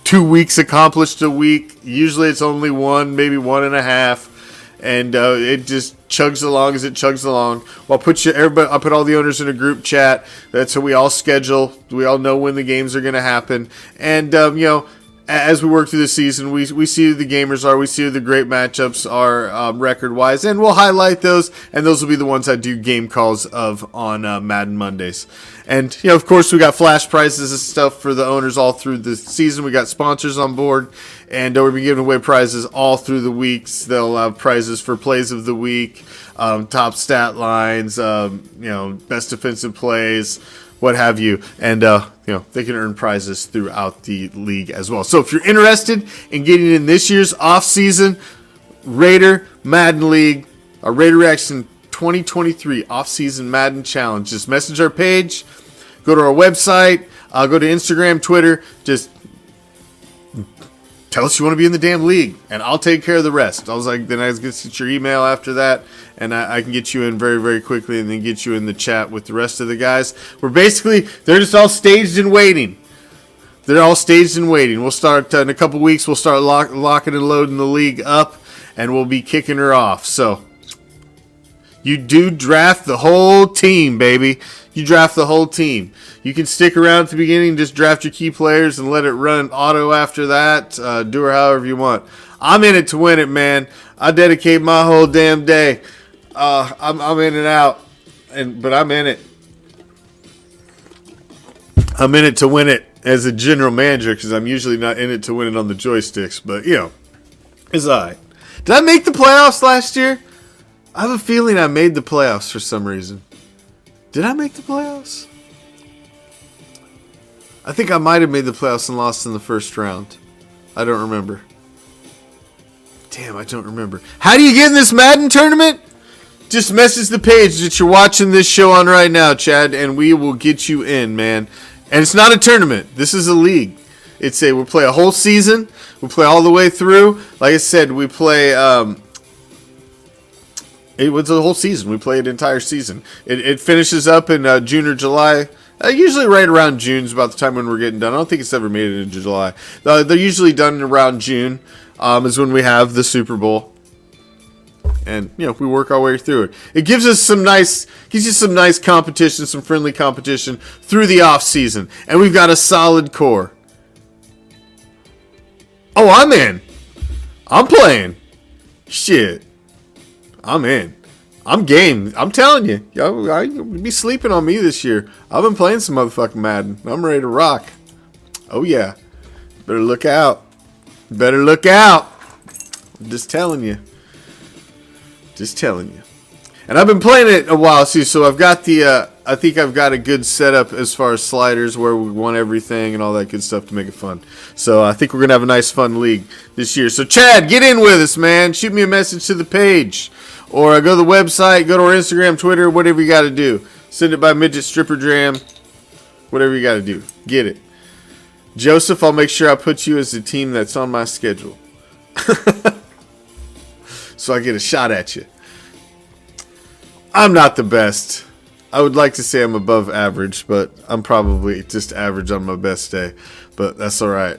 2 weeks accomplished a week. Usually it's only one, maybe 1.5. And it just chugs along as it chugs along. I'll put all the owners in a group chat. That's how we all schedule. We all know when the games are going to happen. And, as we work through the season, we see who the gamers are. We see who the great matchups are record-wise. And we'll highlight those. And those will be the ones I do game calls of on Madden Mondays. And, of course, we got flash prizes and stuff for the owners all through the season. We got sponsors on board. And we'll be giving away prizes all through the weeks. They'll have prizes for plays of the week, top stat lines, best defensive plays, what have you. And, they can earn prizes throughout the league as well. So if you're interested in getting in this year's off-season Raider Madden League, our Raider Reaction 2023 off-season Madden Challenge, just message our page, go to our website, go to Instagram, Twitter, just tell us you want to be in the damn league, and I'll take care of the rest. I was like, then I get your email after that, and I can get you in very, very quickly, and then get you in the chat with the rest of the guys. They're just all staged and waiting. They're all staged and waiting. We'll start in a couple weeks. We'll start locking and loading the league up, and we'll be kicking her off. So you do draft the whole team, baby. You draft the whole team. You can stick around at the beginning, just draft your key players and let it run auto after that. Do her however you want. I'm in it to win it, man. I dedicate my whole damn day. I'm in and out, but I'm in it. I'm in it to win it as a general manager because I'm usually not in it to win it on the joysticks. But, it's all right. Did I make the playoffs last year? I have a feeling I made the playoffs for some reason. Did I make the playoffs? I think I might have made the playoffs and lost in the first round. I don't remember. Damn, I don't remember. How do you get in this Madden tournament? Just message the page that you're watching this show on right now, Chad, and we will get you in, man. And it's not a tournament. This is a league. We'll play a whole season. We'll play all the way through. Like I said, we play... It was a whole season. We play an entire season. It finishes up in June or July. Usually right around June is about the time when we're getting done. I don't think it's ever made it into July. They're usually done around June is when we have the Super Bowl. And, we work our way through it. It gives you some nice competition, some friendly competition through the off season. And we've got a solid core. Oh, I'm in. I'm playing. Shit. I'm in. I'm game. I'm telling you. You'll be sleeping on me this year. I've been playing some motherfucking Madden. I'm ready to rock. Oh, yeah. Better look out. I'm just telling you. Just telling you. And I've been playing it a while, too, so I've got I think I've got a good setup as far as sliders where we want everything and all that good stuff to make it fun. So I think we're going to have a nice, fun league this year. So, Chad, get in with us, man. Shoot me a message to the page. Or go to the website, go to our Instagram, Twitter, whatever you got to do. Send it by Midget Stripper Dram. Whatever you got to do. Get it. Joseph, I'll make sure I put you as the team that's on my schedule. So I get a shot at you. I'm not the best. I would like to say I'm above average, but I'm probably just average on my best day. But that's all right.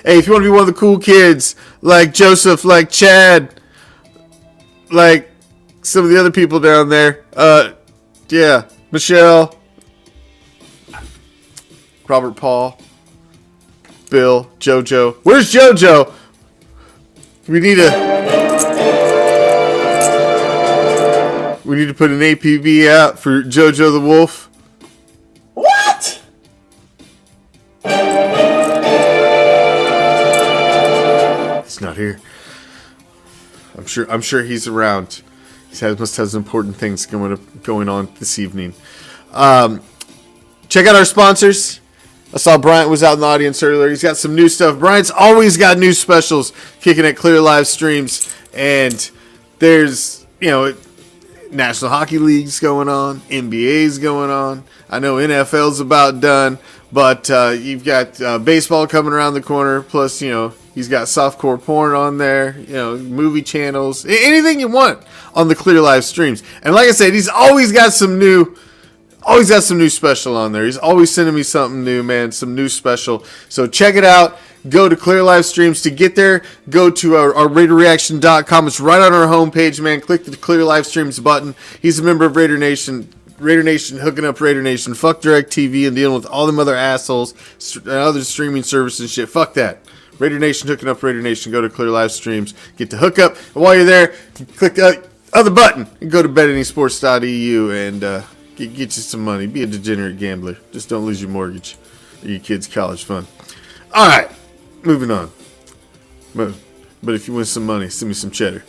Hey, if you want to be one of the cool kids, like Joseph, like Chad, like some of the other people down there, yeah, Michelle, Robert Paul, Bill, JoJo. Where's JoJo? We need to put an APB out for JoJo the Wolf. What? He's not here. I'm sure he's around. Must have some important things going on this evening. Check out our sponsors. I saw Bryant was out in the audience earlier. He's got some new stuff. Bryant's always got new specials kicking at Clear Live Streams. And there's, National Hockey League's going on. NBA's going on. I know NFL's about done. But you've got baseball coming around the corner. Plus, he's got softcore porn on there. Movie channels. Anything you want on the Clear Live Streams. And like I said, he's always got some new special on there. He's always sending me something new, man. Some new special. So check it out. Go to Clear Live Streams. To get there, go to our RaiderReaction.com. It's right on our homepage, man. Click the Clear Live Streams button. He's a member of Raider Nation. Raider Nation hooking up Raider Nation. Fuck DirecTV and dealing with all them other assholes and other streaming services and shit. Fuck that. Raider Nation hooking up Raider Nation. Go to Clear Live Streams. Get the hookup. And while you're there, click the other button and go to betanysports.eu and get you some money. Be a degenerate gambler. Just don't lose your mortgage or your kids' college fund. All right, moving on. But if you win some money, send me some cheddar.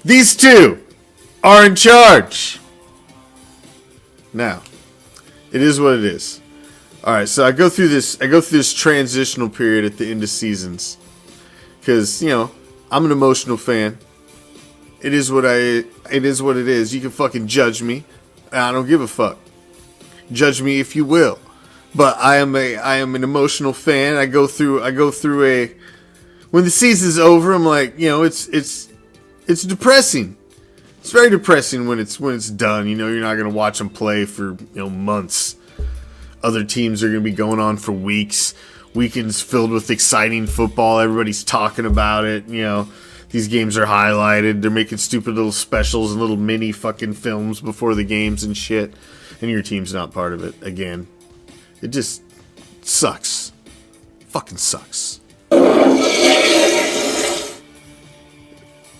These two are in charge. Now, it is what it is. All right, so I go through this transitional period at the end of seasons because I'm an emotional fan. It is what it is. You can fucking judge me. I don't give a fuck. Judge me if you will. But I am an emotional fan. I go through a when the season's over, I'm like, it's depressing. It's very depressing when it's done. You're not going to watch them play for, months. Other teams are going to be going on for weeks. Weekends filled with exciting football. Everybody's talking about it, These games are highlighted. They're making stupid little specials and little mini fucking films before the games and shit. And your team's not part of it again. It just sucks. Fucking sucks.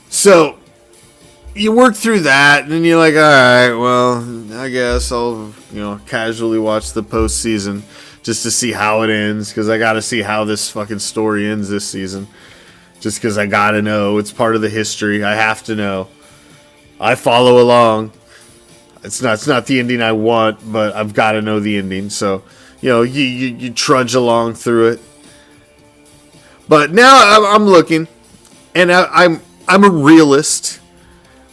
So, you work through that, and then you're like, alright, well, I guess I'll, casually watch the postseason just to see how it ends, because I gotta see how this fucking story ends this season. Just because I gotta know. It's part of the history. I have to know. I follow along. It's not the ending I want, but I've got to know the ending. So, you trudge along through it. But now I'm looking, and I'm a realist.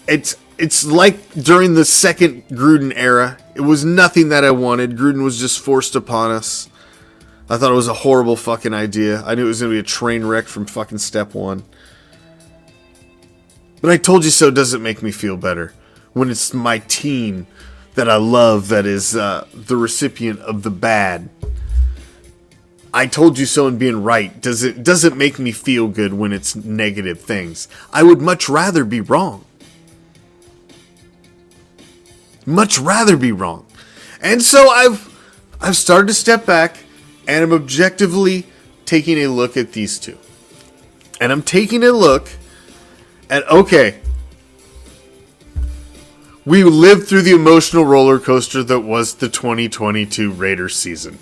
It's like during the second Gruden era. It was nothing that I wanted. Gruden was just forced upon us. I thought it was a horrible fucking idea. I knew it was going to be a train wreck from fucking step one. But I told you so doesn't make me feel better. When it's my team that I love that is the recipient of the bad. I told you so and being right doesn't make me feel good when it's negative things. I would much rather be wrong. Much rather be wrong. And so I've started to step back. And I'm objectively taking a look at these two. And I'm taking a look at, okay, we lived through the emotional roller coaster that was the 2022 Raiders season.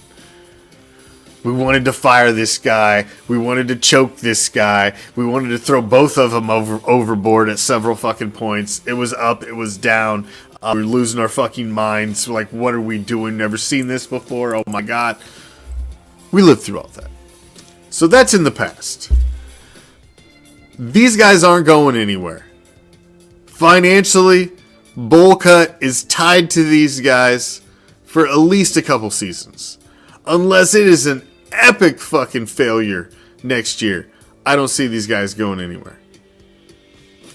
We wanted to fire this guy. We wanted to choke this guy. We wanted to throw both of them overboard at several fucking points. It was up. It was down. We were losing our fucking minds. We're like, what are we doing? Never seen this before. Oh my God. We lived through all that. So that's in the past. These guys aren't going anywhere. Financially, Bowl Cut is tied to these guys for at least a couple seasons. Unless it is an epic fucking failure next year, I don't see these guys going anywhere.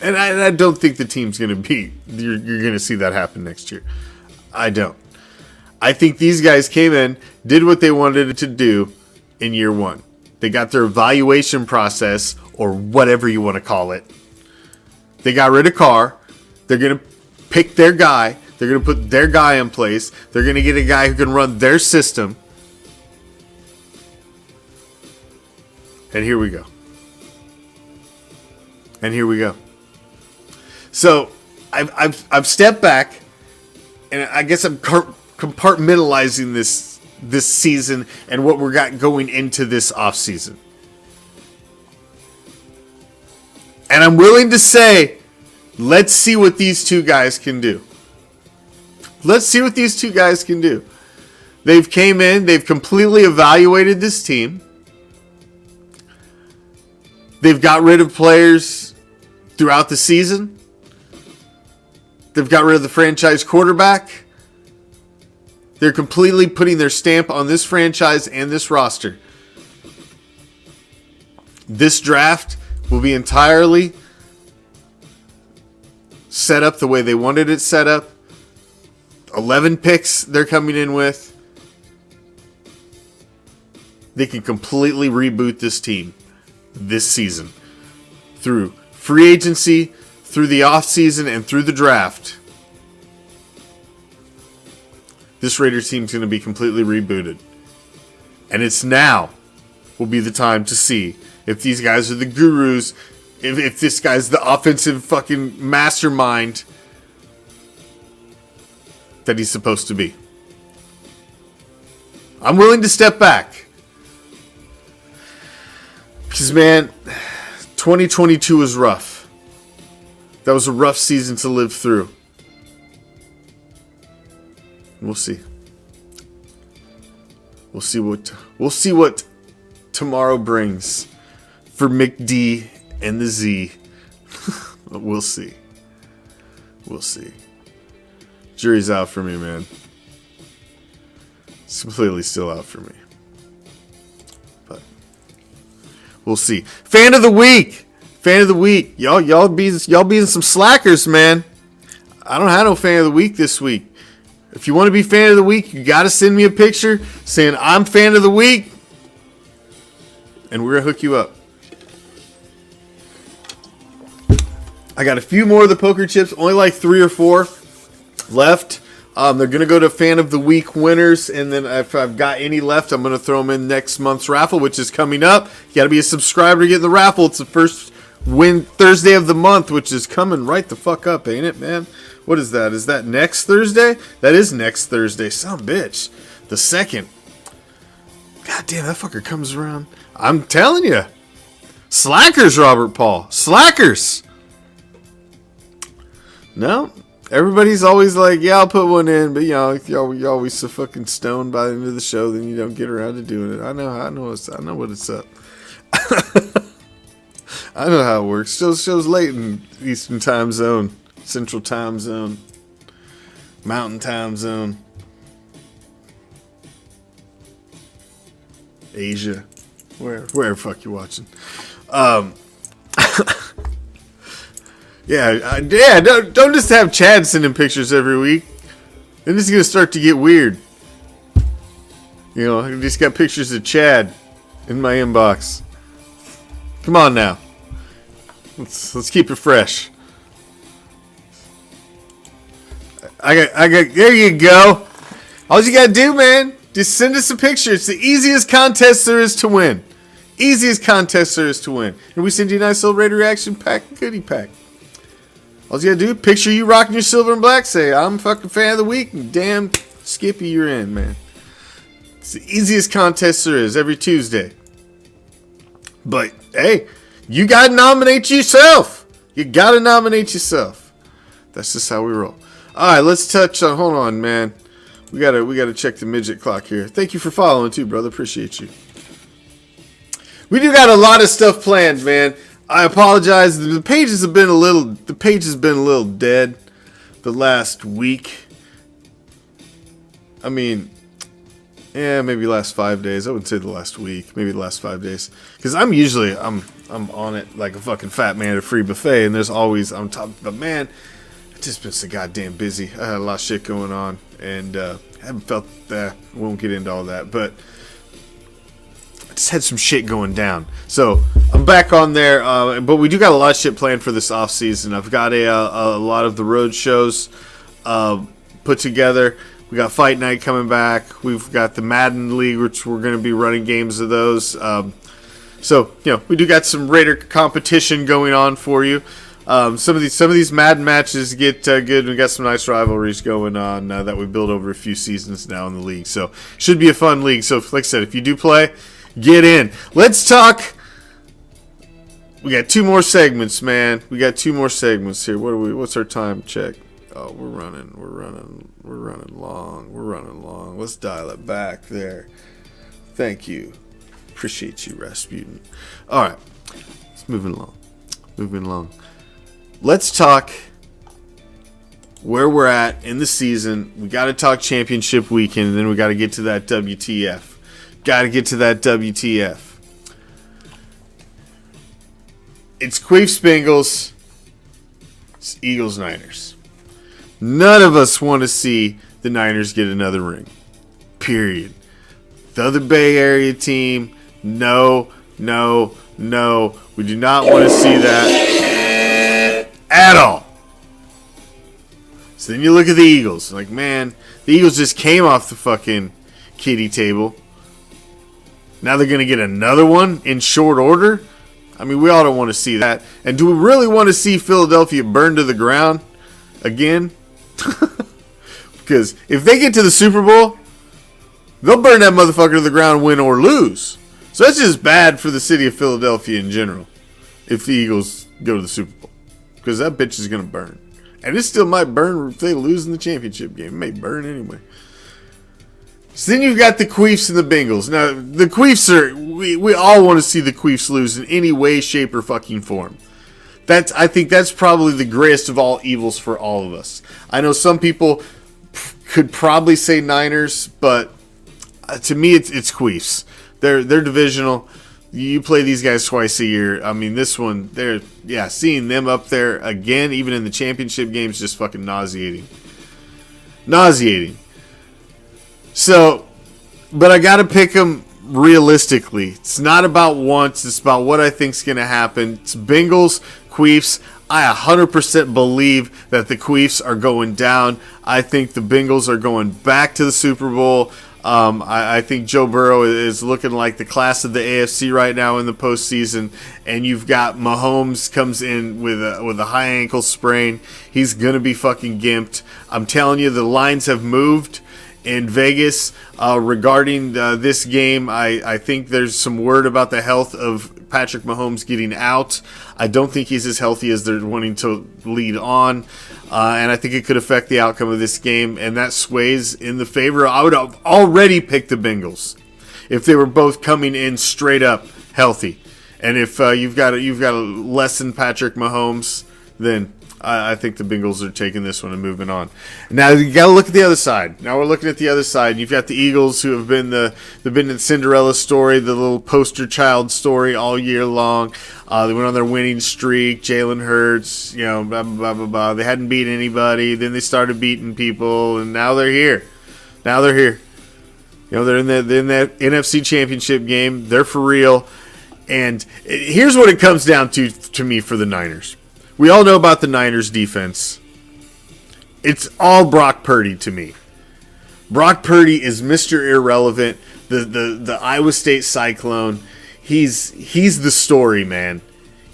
And I don't think the team's going to be, you're going to see that happen next year. I don't. I think these guys came in, did what they wanted to do in year one. They got their evaluation process, or whatever you want to call it. They got rid of Carr. They're going to pick their guy. They're going to put their guy in place. They're going to get a guy who can run their system. And here we go. And here we go. So I've stepped back, and I guess I'm compartmentalizing this season and what we got going into this offseason. And I'm willing to say, let's see what these two guys can do. Let's see what these two guys can do. They've came in, they've completely evaluated this team. They've got rid of players throughout the season. They've got rid of the franchise quarterback. They're completely putting their stamp on this franchise and this roster. This draft will be entirely set up the way they wanted it set up. 11 picks they're coming in with. They can completely reboot this team this season through free agency, through the offseason, and through the draft. This Raiders team's going to be completely rebooted. And it's now will be the time to see if these guys are the gurus, if this guy's the offensive fucking mastermind that he's supposed to be. I'm willing to step back. Because, man, 2022 was rough. That was a rough season to live through. We'll see. We'll see what tomorrow brings for McD and the Z. We'll see. We'll see. Jury's out for me, man. It's completely still out for me. But we'll see. Fan of the week. Fan of the week. Y'all being some slackers, man. I don't have no fan of the week this week. If you want to be fan of the week, you got to send me a picture saying I'm fan of the week, and we're going to hook you up. I got a few more of the poker chips, only like 3 or 4 left. They're going to go to fan of the week winners, and then if I've got any left, I'm going to throw them in next month's raffle, which is coming up. You got to be a subscriber to get in the raffle. It's the first Thursday of the month, which is coming right the fuck up, ain't it, man? What is that? Is that next Thursday? That is next Thursday. Some bitch. The 2nd. God damn, that fucker comes around. I'm telling you. Slackers, Robert Paul. Slackers. No. Everybody's always like, yeah, I'll put one in. But, you know, you're always so fucking stoned by the end of the show, then you don't get around to doing it. I know what it's up. I know how it works. Show's late in Eastern time zone. Central time zone, Mountain time zone, Asia, where fuck you watching? Don't just have Chad sending pictures every week. Then it's gonna start to get weird. You know, I just got pictures of Chad in my inbox. Come on now, let's keep it fresh. I got. There you go. All you gotta do, man, just send us a picture. It's the easiest contest there is to win. Easiest contest there is to win. And we send you a nice little Raider Reaction pack, goodie pack. All you gotta do, picture you rocking your silver and black. Say, I'm fucking fan of the week. And damn, Skippy, you're in, man. It's the easiest contest there is every Tuesday. But hey, you gotta nominate yourself. You gotta nominate yourself. That's just how we roll. All right, let's touch on. Hold on, man. We gotta check the midget clock here. Thank you for following too, brother. Appreciate you. We do got a lot of stuff planned, man. I apologize. The page has been a little dead the last week. I mean, yeah, maybe last 5 days. I wouldn't say the last week. Maybe the last 5 days. Because I'm on it like a fucking fat man at a free buffet, and there's always I'm top. But man, I've just been so goddamn busy. I had a lot of shit going on, and I haven't felt that. We won't get into all that, but I just had some shit going down. So I'm back on there, but we do got a lot of shit planned for this off season. I've got a lot of the road shows put together. We got Fight Night coming back. We've got the Madden League, which we're going to be running games of those. So we do got some Raider competition going on for you. Some of these Madden matches get good. We got some nice rivalries going on that we built over a few seasons now in the league. So should be a fun league. So like I said, if you do play, get in. Let's talk. We got 2 more segments, man. We got 2 more segments here. What's our time check? Oh, we're running long. Let's dial it back there. Thank you. Appreciate you, Rasputin. All right. Let's move along. Let's talk where we're at in the season. We got to talk championship weekend, and then we got to get to that WTF. It's Queefs Bengals. It's Eagles Niners. None of us want to see the Niners get another ring. Period. The other Bay Area team, no. We do not want to see that at all. So then you look at the Eagles. Like, man, the Eagles just came off the fucking kiddie table. Now they're going to get another one in short order? I mean, we all don't want to see that. And do we really want to see Philadelphia burn to the ground again? Because if they get to the Super Bowl, they'll burn that motherfucker to the ground, win or lose. So that's just bad for the city of Philadelphia in general if the Eagles go to the Super Bowl. Because that bitch is going to burn. And it still might burn if they lose in the championship game. It may burn anyway. So then you've got the Queefs and the Bengals. Now, the Queefs are... We all want to see the Queefs lose in any way, shape, or fucking form. I think that's probably the greatest of all evils for all of us. I know some people could probably say Niners, but to me, it's Queefs. They're divisional. You play these guys twice a year. I mean, this one, seeing them up there again, even in the championship games, just fucking nauseating. So, but I got to pick them realistically. It's not about once. It's about what I think's going to happen. It's Bengals, Queefs. I 100% believe that the Queefs are going down. I think the Bengals are going back to the Super Bowl. I think Joe Burrow is looking like the class of the AFC right now in the postseason, and you've got Mahomes comes in with a high ankle sprain. He's gonna be fucking gimped. I'm telling you, the lines have moved in Vegas regarding this game. I think there's some word about the health of Patrick Mahomes getting out. I don't think he's as healthy as they're wanting to lead on. And I think it could affect the outcome of this game, and that sways in the favor. I would have already picked the Bengals if they were both coming in straight up healthy. And if you've got a less than Patrick Mahomes, then I think the Bengals are taking this one and moving on. Now you got to look at the other side. Now we're looking at the other side. You've got the Eagles, who have been the Cinderella story, the little poster child story all year long. They went on their winning streak. Jalen Hurts, blah, blah, blah, blah, blah. They hadn't beat anybody. Then they started beating people, and now they're here. They're in that NFC Championship game. They're for real. And here's what it comes down to me for the Niners. We all know about the Niners defense. It's all Brock Purdy to me. Brock Purdy is Mr. Irrelevant, the Iowa State Cyclone. He's the story, man.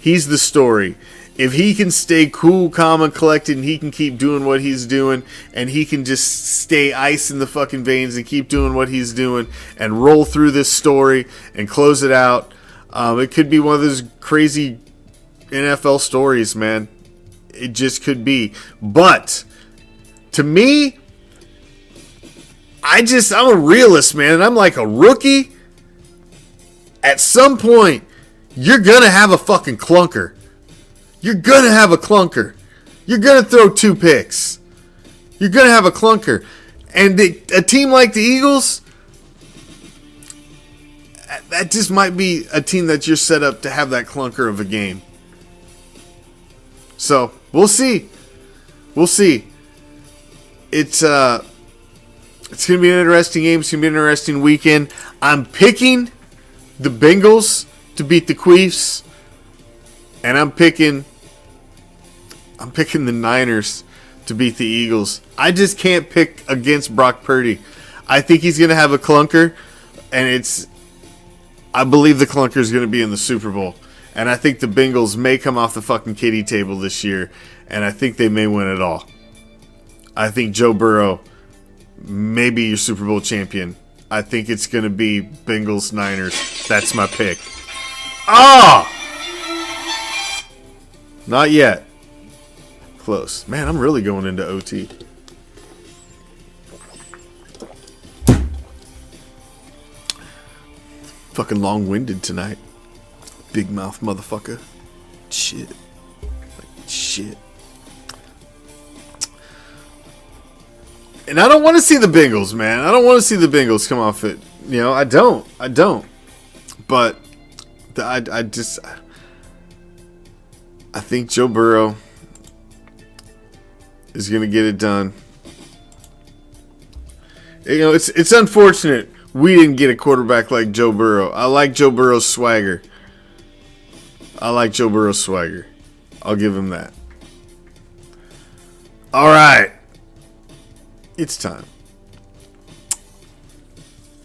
He's the story. If he can stay cool, calm, and collected, and he can keep doing what he's doing, and he can just stay ice in the fucking veins and keep doing what he's doing and roll through this story and close it out, it could be one of those crazy NFL stories, man. It just could be. But to me, I'm a realist, man, and I'm like a rookie. At some point, you're gonna have a fucking clunker. You're going to have a clunker. You're going to throw 2 picks. You're going to have a clunker. And a team like the Eagles, that just might be a team that you're set up to have that clunker of a game. So, we'll see. We'll see. It's going to be an interesting game. It's going to be an interesting weekend. I'm picking the Bengals to beat the Chiefs. And I'm picking the Niners to beat the Eagles. I just can't pick against Brock Purdy. I think he's going to have a clunker, and I believe the clunker is going to be in the Super Bowl. And I think the Bengals may come off the fucking kiddie table this year, and I think they may win it all. I think Joe Burrow may be your Super Bowl champion. I think it's going to be Bengals Niners. That's my pick. Ah! Not yet. Close. Man, I'm really going into OT. Fucking long-winded tonight. Big mouth motherfucker. Shit. Shit. And I don't want to see the Bengals, man. I don't want to see the Bengals come off it. You know, I don't. But I think Joe Burrow is going to get it done. You know, it's unfortunate we didn't get a quarterback like Joe Burrow. I like Joe Burrow's swagger. I'll give him that. All right. It's time.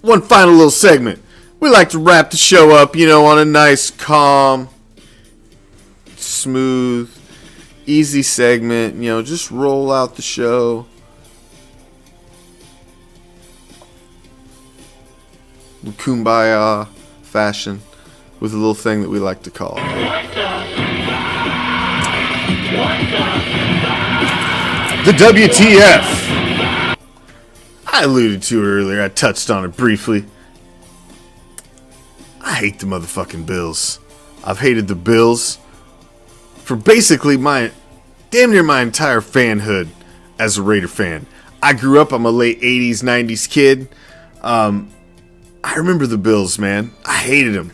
One final little segment. We like to wrap the show up, on a nice, calm, smooth, easy segment. Just roll out the show. Kumbaya fashion with a little thing that we like to call the WTF. I alluded to it earlier. I touched on it briefly. I hate the motherfucking Bills. I've hated the Bills for basically damn near my entire fanhood as a Raider fan. I grew up, I'm a late 80s, 90s kid. I remember the Bills, man. I hated them.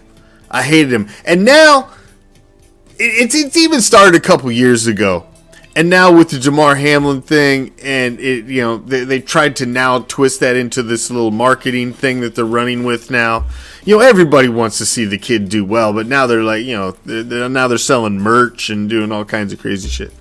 And now, it's even started a couple years ago. And now with the Jamar Hamlin thing, and they tried to now twist that into this little marketing thing that they're running with now. Everybody wants to see the kid do well, but now they're like, now they're selling merch and doing all kinds of crazy shit.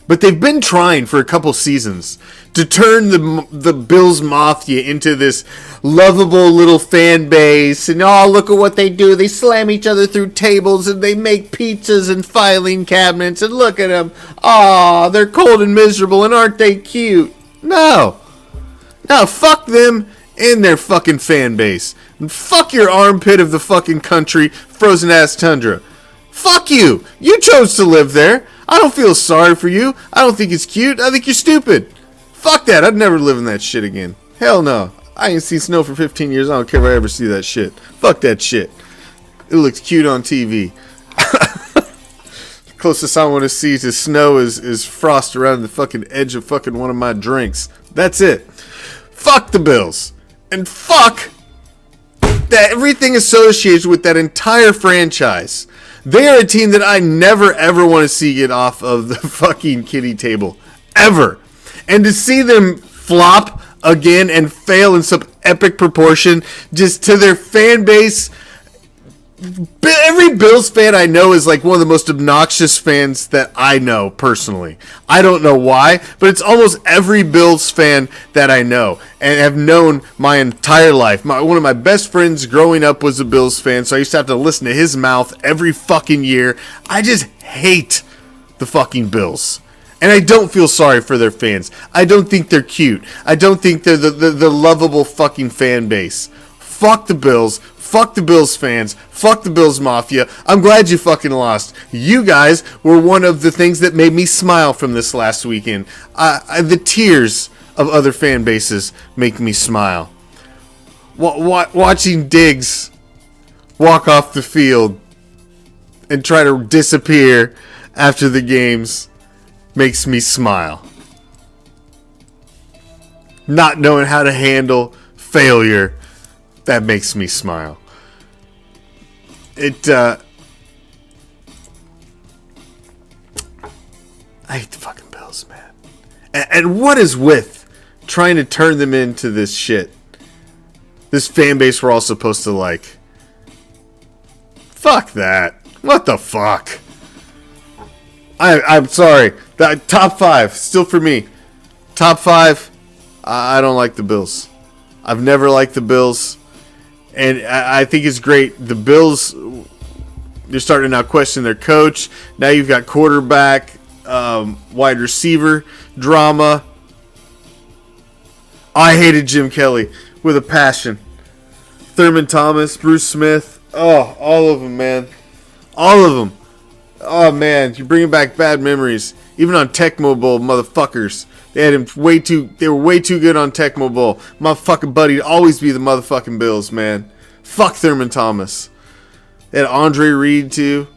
But they've been trying for a couple seasons to turn the Bills Mafia into this lovable little fan base. And look at what they do. They slam each other through tables and they make pizzas and filing cabinets. And look at them. They're cold and miserable. And aren't they cute? No, fuck them and their fucking fan base. And fuck your armpit of the fucking country, frozen ass tundra. Fuck you. You chose to live there. I don't feel sorry for you. I don't think it's cute. I think you're stupid. Fuck that. I'd never live in that shit again. Hell no. I ain't seen snow for 15 years. I don't care if I ever see that shit. Fuck that shit. It looks cute on TV. Closest I want to see to snow is frost around the fucking edge of fucking one of my drinks. That's it. Fuck the Bills. And fuck that everything associated with that entire franchise. They are a team that I never, ever want to see get off of the fucking kiddie table. Ever. And to see them flop again and fail in some epic proportion just to their fan base Every Bills fan I know is like one of the most obnoxious fans that I know personally. I don't know why, but it's almost every Bills fan that I know and have known my entire life. One of my best friends growing up was a Bills fan, so I used to have to listen to his mouth every fucking year. I just hate the fucking Bills. And I don't feel sorry for their fans. I don't think they're cute. I don't think they're the lovable fucking fan base. Fuck the Bills. Fuck the Bills fans. Fuck the Bills Mafia. I'm glad you fucking lost. You guys were one of the things that made me smile from this last weekend. The tears of other fan bases make me smile. Watching Diggs walk off the field and try to disappear after the games makes me smile. Not knowing how to handle failure, that makes me smile. I hate the fucking Bills, man. And what is with trying to turn them into this shit? This fan base we're all supposed to like. Fuck that. What the fuck? I'm sorry. The top 5, still for me. Top 5, I don't like the Bills. I've never liked the Bills. And I think it's great. The Bills, they're starting to now question their coach. Now you've got quarterback, wide receiver drama. I hated Jim Kelly with a passion. Thurman Thomas, Bruce Smith. Oh, all of them, man. All of them. Oh, man. You're bringing back bad memories. Even on Tecmo Bowl, motherfuckers. They had him they were way too good on Tecmo Bowl. My fucking buddy'd always be the motherfucking Bills, man. Fuck Thurman Thomas. They had Andre Reed, too.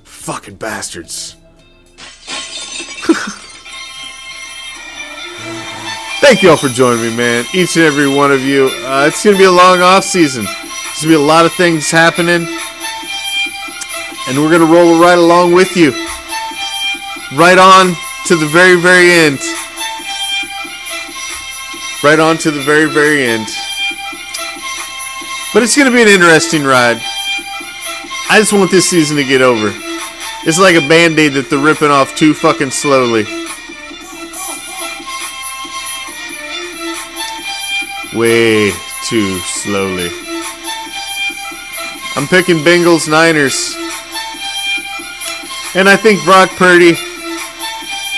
Fucking bastards. Thank you all for joining me, man. Each and every one of you. It's going to be a long off season. There's going to be a lot of things happening. And we're going to roll right along with you. Right on to the very, very end. Right on to the very, very end. But it's going to be an interesting ride. I just want this season to get over. It's like a Band-Aid that they're ripping off too fucking slowly. Way too slowly. I'm picking Bengals Niners. And I think Brock Purdy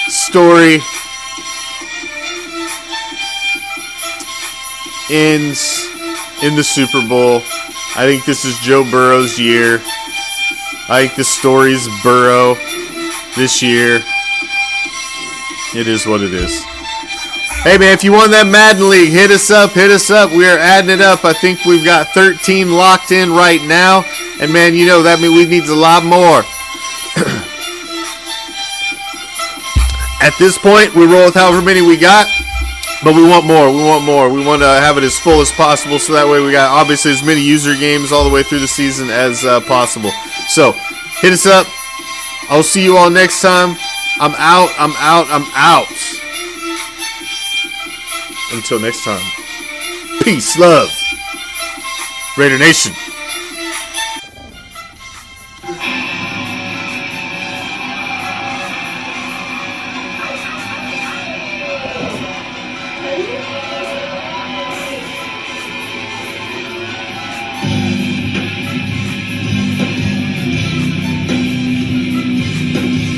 story ends in the Super Bowl. I think this is Joe Burrow's year. I think the story's Burrow this year. It is what it is. Hey, man, if you won that Madden League, hit us up. We are adding it up. I think we've got 13 locked in right now. And, man, you know, that means we need a lot more. At this point, we roll with however many we got. But we want more. We want to have it as full as possible. So that way we got, obviously, as many user games all the way through the season as possible. So, hit us up. I'll see you all next time. I'm out. Until next time, peace, love, Raider Nation.